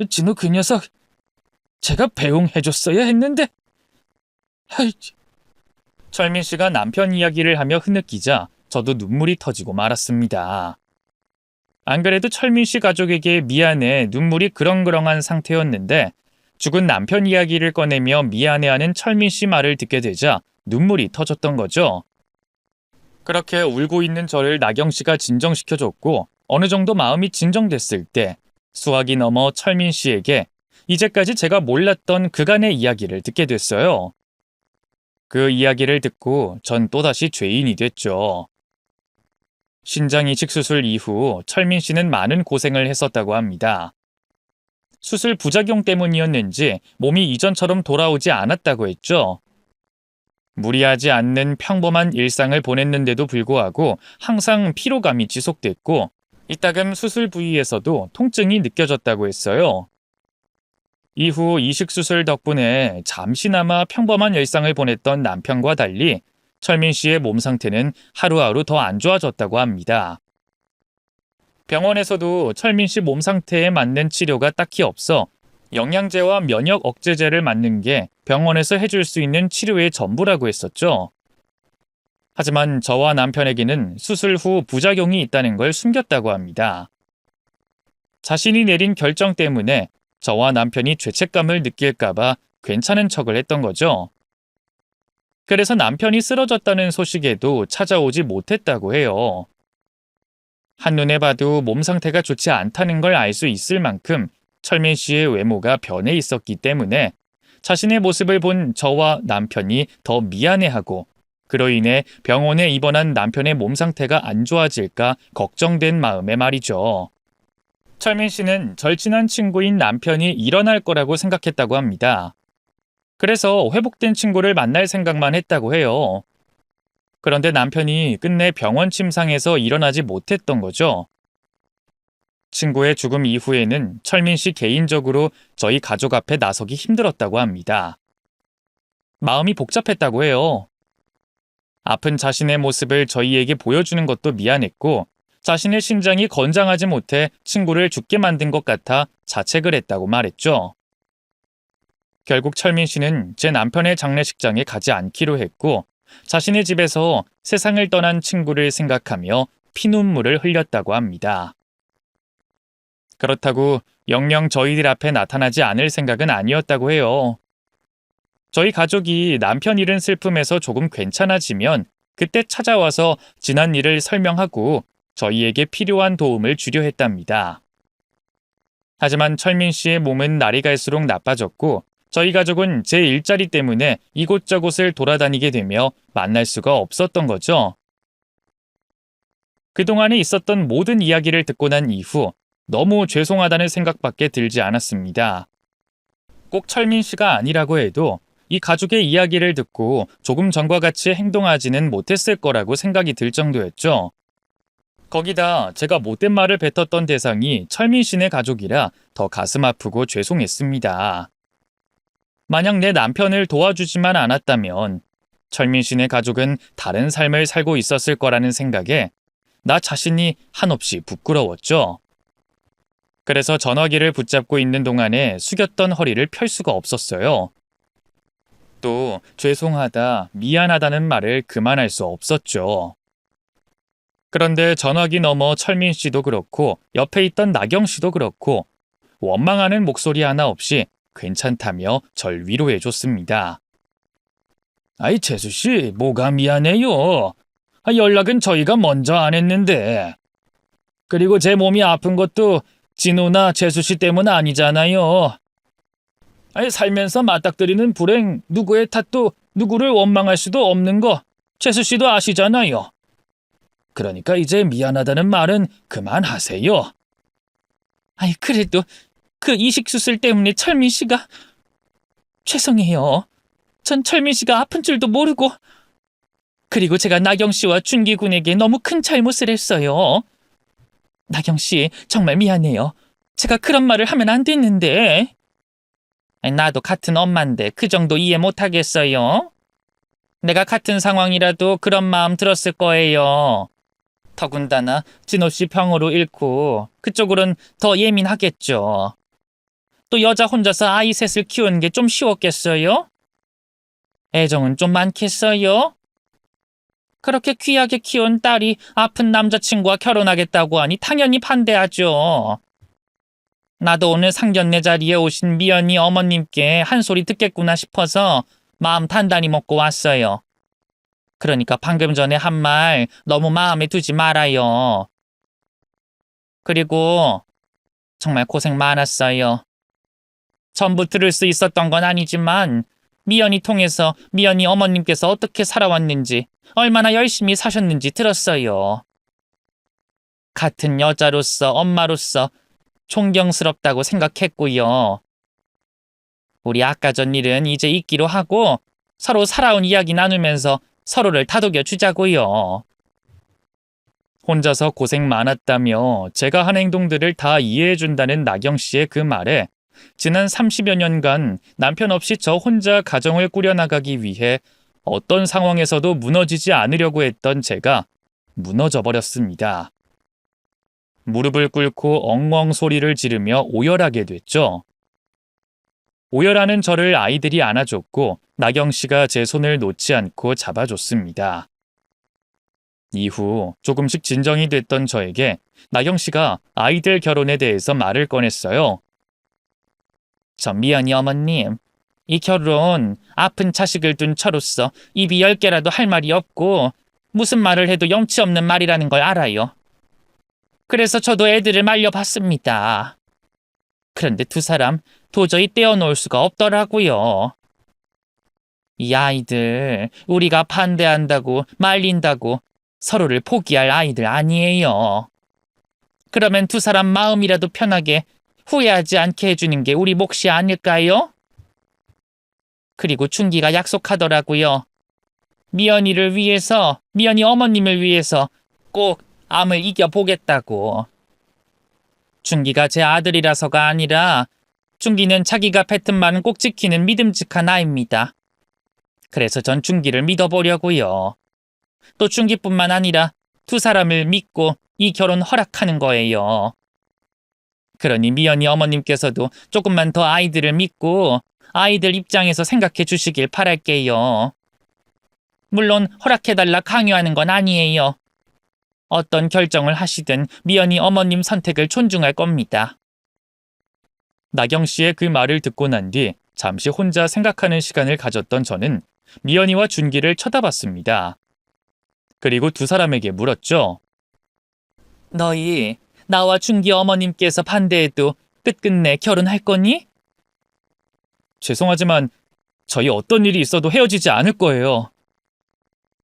진호 그 녀석 제가 배웅해줬어야 했는데. 철민 씨가 남편 이야기를 하며 흐느끼자 저도 눈물이 터지고 말았습니다. 안 그래도 철민 씨 가족에게 미안해 눈물이 그렁그렁한 상태였는데 죽은 남편 이야기를 꺼내며 미안해하는 철민 씨 말을 듣게 되자 눈물이 터졌던 거죠. 그렇게 울고 있는 저를 나경 씨가 진정시켜줬고 어느 정도 마음이 진정됐을 때 수화기 넘어 철민 씨에게 이제까지 제가 몰랐던 그간의 이야기를 듣게 됐어요. 그 이야기를 듣고 전 또다시 죄인이 됐죠. 신장 이식 수술 이후 철민 씨는 많은 고생을 했었다고 합니다. 수술 부작용 때문이었는지 몸이 이전처럼 돌아오지 않았다고 했죠. 무리하지 않는 평범한 일상을 보냈는데도 불구하고 항상 피로감이 지속됐고 이따금 수술 부위에서도 통증이 느껴졌다고 했어요. 이후 이식 수술 덕분에 잠시나마 평범한 일상을 보냈던 남편과 달리 철민 씨의 몸 상태는 하루하루 더 안 좋아졌다고 합니다. 병원에서도 철민 씨 몸 상태에 맞는 치료가 딱히 없어 영양제와 면역 억제제를 맞는 게 병원에서 해줄 수 있는 치료의 전부라고 했었죠. 하지만 저와 남편에게는 수술 후 부작용이 있다는 걸 숨겼다고 합니다. 자신이 내린 결정 때문에 저와 남편이 죄책감을 느낄까봐 괜찮은 척을 했던 거죠. 그래서 남편이 쓰러졌다는 소식에도 찾아오지 못했다고 해요. 한눈에 봐도 몸 상태가 좋지 않다는 걸 알 수 있을 만큼 철민 씨의 외모가 변해 있었기 때문에 자신의 모습을 본 저와 남편이 더 미안해하고 그로 인해 병원에 입원한 남편의 몸 상태가 안 좋아질까 걱정된 마음에 말이죠. 철민 씨는 절친한 친구인 남편이 일어날 거라고 생각했다고 합니다. 그래서 회복된 친구를 만날 생각만 했다고 해요. 그런데 남편이 끝내 병원 침상에서 일어나지 못했던 거죠. 친구의 죽음 이후에는 철민 씨 개인적으로 저희 가족 앞에 나서기 힘들었다고 합니다. 마음이 복잡했다고 해요. 아픈 자신의 모습을 저희에게 보여주는 것도 미안했고 자신의 신장이 건장하지 못해 친구를 죽게 만든 것 같아 자책을 했다고 말했죠. 결국 철민 씨는 제 남편의 장례식장에 가지 않기로 했고 자신의 집에서 세상을 떠난 친구를 생각하며 피눈물을 흘렸다고 합니다. 그렇다고 영영 저희들 앞에 나타나지 않을 생각은 아니었다고 해요. 저희 가족이 남편 잃은 슬픔에서 조금 괜찮아지면 그때 찾아와서 지난 일을 설명하고 저희에게 필요한 도움을 주려 했답니다. 하지만 철민 씨의 몸은 날이 갈수록 나빠졌고 저희 가족은 제 일자리 때문에 이곳저곳을 돌아다니게 되며 만날 수가 없었던 거죠. 그동안에 있었던 모든 이야기를 듣고 난 이후 너무 죄송하다는 생각밖에 들지 않았습니다. 꼭 철민 씨가 아니라고 해도 이 가족의 이야기를 듣고 조금 전과 같이 행동하지는 못했을 거라고 생각이 들 정도였죠. 거기다 제가 못된 말을 뱉었던 대상이 철민 씨네 가족이라 더 가슴 아프고 죄송했습니다. 만약 내 남편을 도와주지만 않았다면 철민 씨네 가족은 다른 삶을 살고 있었을 거라는 생각에 나 자신이 한없이 부끄러웠죠. 그래서 전화기를 붙잡고 있는 동안에 숙였던 허리를 펼 수가 없었어요. 또 죄송하다, 미안하다는 말을 그만할 수 없었죠. 그런데 전화기 너머 철민 씨도 그렇고 옆에 있던 나경 씨도 그렇고 원망하는 목소리 하나 없이 괜찮다며 절 위로해줬습니다. 아이 재수 씨, 뭐가 미안해요. 연락은 저희가 먼저 안 했는데. 그리고 제 몸이 아픈 것도 진우나 재수 씨 때문 아니잖아요. 살면서 맞닥뜨리는 불행 누구의 탓도 누구를 원망할 수도 없는 거 재수 씨도 아시잖아요. 그러니까 이제 미안하다는 말은 그만하세요. 그래도 그 이식 수술 때문에 철민 씨가 죄송해요. 전 철민 씨가 아픈 줄도 모르고 그리고 제가 나경 씨와 준기 군에게 너무 큰 잘못을 했어요. 나경 씨 정말 미안해요. 제가 그런 말을 하면 안 됐는데. 나도 같은 엄마인데 그 정도 이해 못하겠어요. 내가 같은 상황이라도 그런 마음 들었을 거예요. 더군다나 진호 씨 병으로 잃고 그쪽으론 더 예민하겠죠. 또 여자 혼자서 아이 셋을 키우는 게 좀 쉬웠겠어요? 애정은 좀 많겠어요? 그렇게 귀하게 키운 딸이 아픈 남자친구와 결혼하겠다고 하니 당연히 반대하죠. 나도 오늘 상견례 자리에 오신 미연이 어머님께 한 소리 듣겠구나 싶어서 마음 단단히 먹고 왔어요. 그러니까 방금 전에 한 말 너무 마음에 두지 말아요. 그리고 정말 고생 많았어요. 전부 들을 수 있었던 건 아니지만 미연이 통해서 미연이 어머님께서 어떻게 살아왔는지 얼마나 열심히 사셨는지 들었어요.
같은 여자로서 엄마로서 존경스럽다고 생각했고요. 우리 아까 전 일은 이제 잊기로 하고 서로 살아온 이야기 나누면서 서로를 다독여 주자고요.
혼자서 고생 많았다며 제가 한 행동들을 다 이해해준다는 나경 씨의 그 말에 지난 30여 년간 남편 없이 저 혼자 가정을 꾸려나가기 위해 어떤 상황에서도 무너지지 않으려고 했던 제가 무너져 버렸습니다. 무릎을 꿇고 엉엉 소리를 지르며 오열하게 됐죠. 오열하는 저를 아이들이 안아줬고 나경 씨가 제 손을 놓지 않고 잡아줬습니다. 이후 조금씩 진정이 됐던 저에게 나경 씨가 아이들 결혼에 대해서 말을 꺼냈어요.
저 미연이 어머님, 이 결혼 아픈 자식을 둔 저로서 입이 10개라도 할 말이 없고 무슨 말을 해도 염치 없는 말이라는 걸 알아요. 그래서 저도 애들을 말려봤습니다. 그런데 두 사람 도저히 떼어놓을 수가 없더라고요. 이 아이들 우리가 반대한다고 말린다고 서로를 포기할 아이들 아니에요. 그러면 두 사람 마음이라도 편하게 후회하지 않게 해주는 게 우리 몫이 아닐까요? 그리고 준기가 약속하더라고요. 미연이를 위해서, 미연이 어머님을 위해서 꼭 암을 이겨보겠다고. 준기가 제 아들이라서가 아니라 준기는 자기가 뱉은 말은 꼭 지키는 믿음직한 아이입니다. 그래서 전 준기를 믿어보려고요. 또 준기뿐만 아니라 두 사람을 믿고 이 결혼 허락하는 거예요. 그러니 미연이 어머님께서도 조금만 더 아이들을 믿고 아이들 입장에서 생각해 주시길 바랄게요. 물론 허락해달라 강요하는 건 아니에요. 어떤 결정을 하시든 미연이 어머님 선택을 존중할 겁니다.
나경 씨의 그 말을 듣고 난 뒤 잠시 혼자 생각하는 시간을 가졌던 저는 미연이와 준기를 쳐다봤습니다. 그리고 두 사람에게 물었죠.
너희 나와 준기 어머님께서 반대해도 끝끝내 결혼할 거니?
죄송하지만 저희 어떤 일이 있어도 헤어지지 않을 거예요.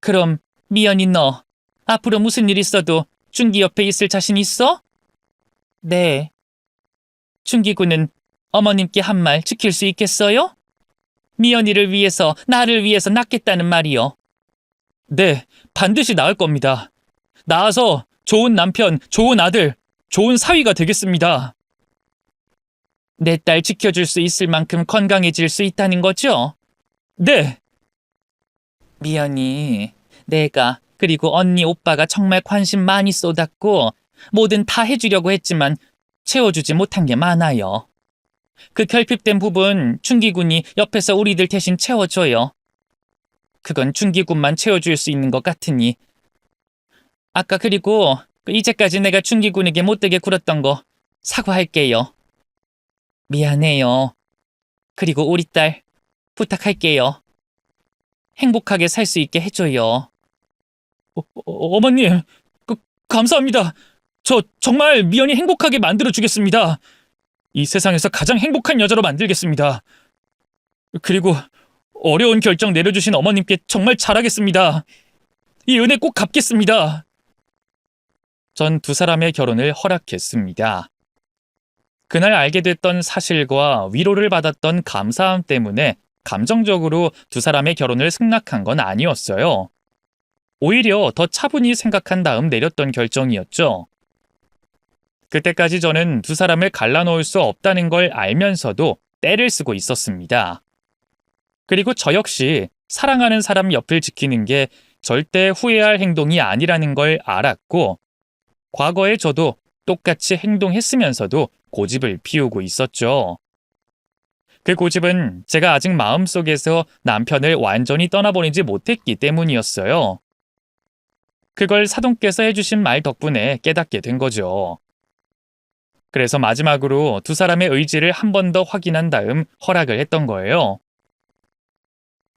그럼 미연이 너 앞으로 무슨 일 있어도 준기 옆에 있을 자신 있어? 네. 준기 군은 어머님께 한 말 지킬 수 있겠어요? 미연이를 위해서 나를 위해서 낳겠다는 말이요.
네, 반드시 낳을 겁니다. 낳아서 좋은 남편, 좋은 아들, 좋은 사위가 되겠습니다.
내 딸 지켜줄 수 있을 만큼 건강해질 수 있다는 거죠?
네.
미연이, 내가 그리고 언니 오빠가 정말 관심 많이 쏟았고 뭐든 다 해주려고 했지만 채워주지 못한 게 많아요. 그 결핍된 부분 준기군이 옆에서 우리들 대신 채워줘요. 그건 준기군만 채워줄 수 있는 것 같으니. 아까 그리고 이제까지 내가 준기군에게 못되게 굴었던 거 사과할게요. 미안해요. 그리고 우리 딸 부탁할게요. 행복하게 살 수 있게 해줘요.
어머님, 감사합니다. 저 정말 미연이 행복하게 만들어주겠습니다. 이 세상에서 가장 행복한 여자로 만들겠습니다. 그리고 어려운 결정 내려주신 어머님께 정말 잘하겠습니다. 이 은혜 꼭 갚겠습니다. 전 두 사람의 결혼을 허락했습니다. 그날 알게 됐던 사실과 위로를 받았던 감사함 때문에 감정적으로 두 사람의 결혼을 승낙한 건 아니었어요. 오히려 더 차분히 생각한 다음 내렸던 결정이었죠. 그때까지 저는 두 사람을 갈라놓을 수 없다는 걸 알면서도 떼를 쓰고 있었습니다. 그리고 저 역시 사랑하는 사람 옆을 지키는 게 절대 후회할 행동이 아니라는 걸 알았고, 과거에 저도 똑같이 행동했으면서도 고집을 피우고 있었죠. 그 고집은 제가 아직 마음속에서 남편을 완전히 떠나보내지 못했기 때문이었어요. 그걸 사돈께서 해주신 말 덕분에 깨닫게 된 거죠. 그래서 마지막으로 두 사람의 의지를 한 번 더 확인한 다음 허락을 했던 거예요.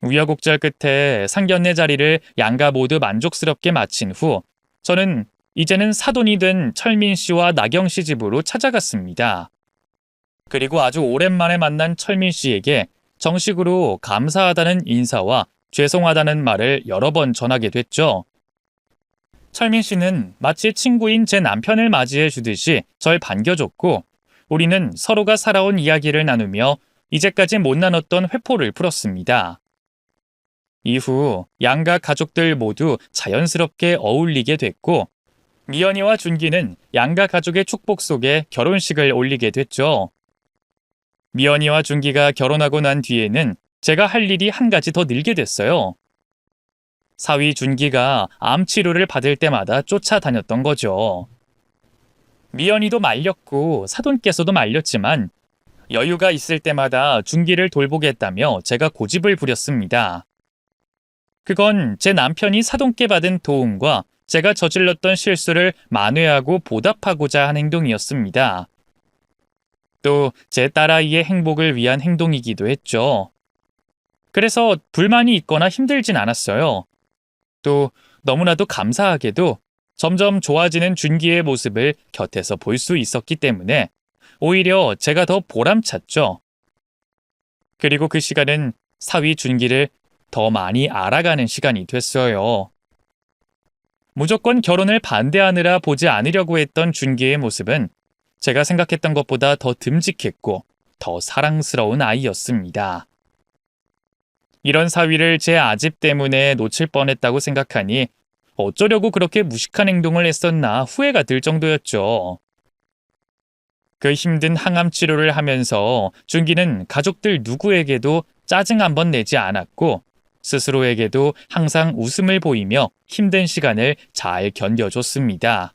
우여곡절 끝에 상견례 자리를 양가 모두 만족스럽게 마친 후 저는 이제는 사돈이 된 철민 씨와 나경 씨 집으로 찾아갔습니다. 그리고 아주 오랜만에 만난 철민 씨에게 정식으로 감사하다는 인사와 죄송하다는 말을 여러 번 전하게 됐죠. 철민 씨는 마치 친구인 제 남편을 맞이해 주듯이 절 반겨줬고 우리는 서로가 살아온 이야기를 나누며 이제까지 못 나눴던 회포를 풀었습니다. 이후 양가 가족들 모두 자연스럽게 어울리게 됐고 미연이와 준기는 양가 가족의 축복 속에 결혼식을 올리게 됐죠. 미연이와 준기가 결혼하고 난 뒤에는 제가 할 일이 한 가지 더 늘게 됐어요. 사위 준기가 암 치료를 받을 때마다 쫓아다녔던 거죠. 미연이도 말렸고 사돈께서도 말렸지만 여유가 있을 때마다 준기를 돌보겠다며 제가 고집을 부렸습니다. 그건 제 남편이 사돈께 받은 도움과 제가 저질렀던 실수를 만회하고 보답하고자 한 행동이었습니다. 또 제 딸아이의 행복을 위한 행동이기도 했죠. 그래서 불만이 있거나 힘들진 않았어요. 또 너무나도 감사하게도 점점 좋아지는 준기의 모습을 곁에서 볼 수 있었기 때문에 오히려 제가 더 보람찼죠. 그리고 그 시간은 사위 준기를 더 많이 알아가는 시간이 됐어요. 무조건 결혼을 반대하느라 보지 않으려고 했던 준기의 모습은 제가 생각했던 것보다 더 듬직했고 더 사랑스러운 아이였습니다. 이런 사위를 제 아집 때문에 놓칠 뻔했다고 생각하니 어쩌려고 그렇게 무식한 행동을 했었나 후회가 들 정도였죠. 그 힘든 항암 치료를 하면서 준기는 가족들 누구에게도 짜증 한 번 내지 않았고 스스로에게도 항상 웃음을 보이며 힘든 시간을 잘 견뎌줬습니다.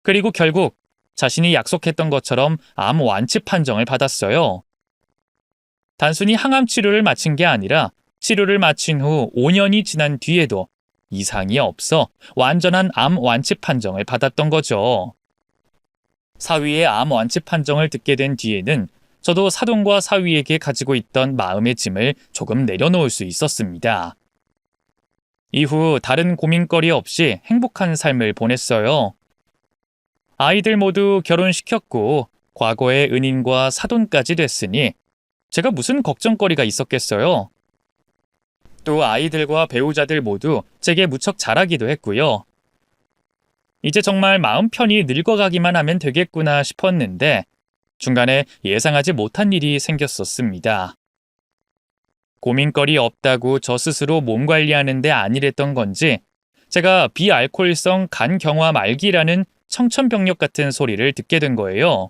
그리고 결국 자신이 약속했던 것처럼 암 완치 판정을 받았어요. 단순히 항암 치료를 마친 게 아니라 치료를 마친 후 5년이 지난 뒤에도 이상이 없어 완전한 암 완치 판정을 받았던 거죠. 사위의 암 완치 판정을 듣게 된 뒤에는 저도 사돈과 사위에게 가지고 있던 마음의 짐을 조금 내려놓을 수 있었습니다. 이후 다른 고민거리 없이 행복한 삶을 보냈어요. 아이들 모두 결혼시켰고 과거의 은인과 사돈까지 됐으니 제가 무슨 걱정거리가 있었겠어요. 또 아이들과 배우자들 모두 제게 무척 잘하기도 했고요. 이제 정말 마음 편히 늙어가기만 하면 되겠구나 싶었는데 중간에 예상하지 못한 일이 생겼었습니다. 고민거리 없다고 저 스스로 몸 관리하는데 안일했던 건지 제가 비알코올성 간경화 말기라는 청천벽력 같은 소리를 듣게 된 거예요.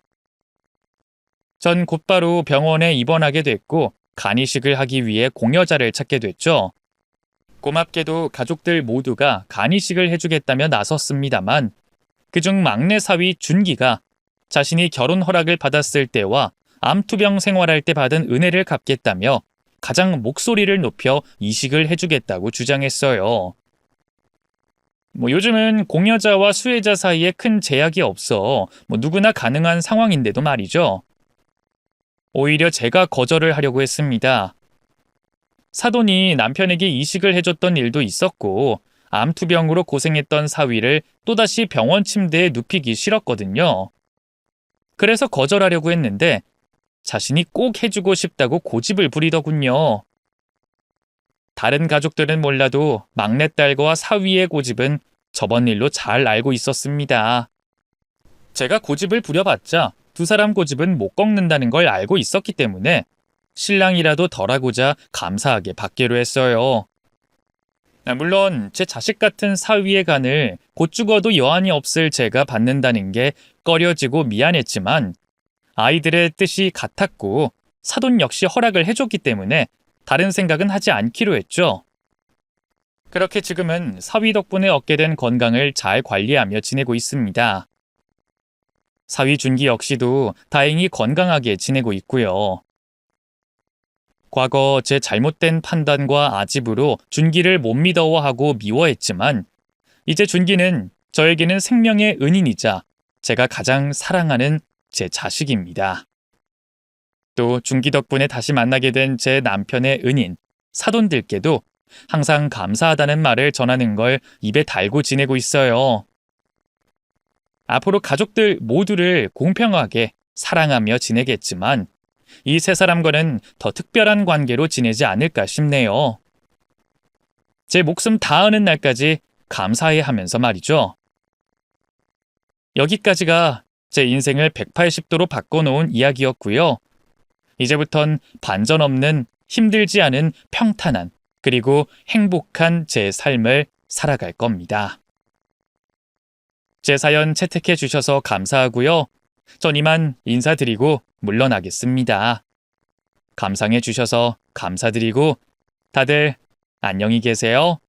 전 곧바로 병원에 입원하게 됐고 간이식을 하기 위해 공여자를 찾게 됐죠. 고맙게도 가족들 모두가 간이식을 해주겠다며 나섰습니다만 그중 막내 사위 준기가 자신이 결혼 허락을 받았을 때와 암투병 생활할 때 받은 은혜를 갚겠다며 가장 목소리를 높여 이식을 해주겠다고 주장했어요. 요즘은 공여자와 수혜자 사이에 큰 제약이 없어 누구나 가능한 상황인데도 말이죠. 오히려 제가 거절을 하려고 했습니다. 사돈이 남편에게 이식을 해줬던 일도 있었고 암투병으로 고생했던 사위를 또다시 병원 침대에 눕히기 싫었거든요. 그래서 거절하려고 했는데 자신이 꼭 해주고 싶다고 고집을 부리더군요. 다른 가족들은 몰라도 막내딸과 사위의 고집은 저번 일로 잘 알고 있었습니다. 제가 고집을 부려봤자 두 사람 고집은 못 꺾는다는 걸 알고 있었기 때문에 신랑이라도 덜하고자 감사하게 받기로 했어요. 물론 제 자식 같은 사위의 간을 곧 죽어도 여한이 없을 제가 받는다는 게 꺼려지고 미안했지만 아이들의 뜻이 같았고 사돈 역시 허락을 해줬기 때문에 다른 생각은 하지 않기로 했죠. 그렇게 지금은 사위 덕분에 얻게 된 건강을 잘 관리하며 지내고 있습니다. 사위 준기 역시도 다행히 건강하게 지내고 있고요. 과거 제 잘못된 판단과 아집으로 준기를 못 믿어하고 미워했지만 이제 준기는 저에게는 생명의 은인이자 제가 가장 사랑하는 제 자식입니다. 또 준기 덕분에 다시 만나게 된 제 남편의 은인, 사돈들께도 항상 감사하다는 말을 전하는 걸 입에 달고 지내고 있어요. 앞으로 가족들 모두를 공평하게 사랑하며 지내겠지만 이 세 사람과는 더 특별한 관계로 지내지 않을까 싶네요. 제 목숨 다하는 날까지 감사해 하면서 말이죠. 여기까지가 제 인생을 180도로 바꿔놓은 이야기였고요. 이제부턴 반전 없는 힘들지 않은 평탄한 그리고 행복한 제 삶을 살아갈 겁니다. 제 사연 채택해 주셔서 감사하고요. 전 이만 인사드리고 물러나겠습니다. 감상해 주셔서 감사드리고 다들 안녕히 계세요.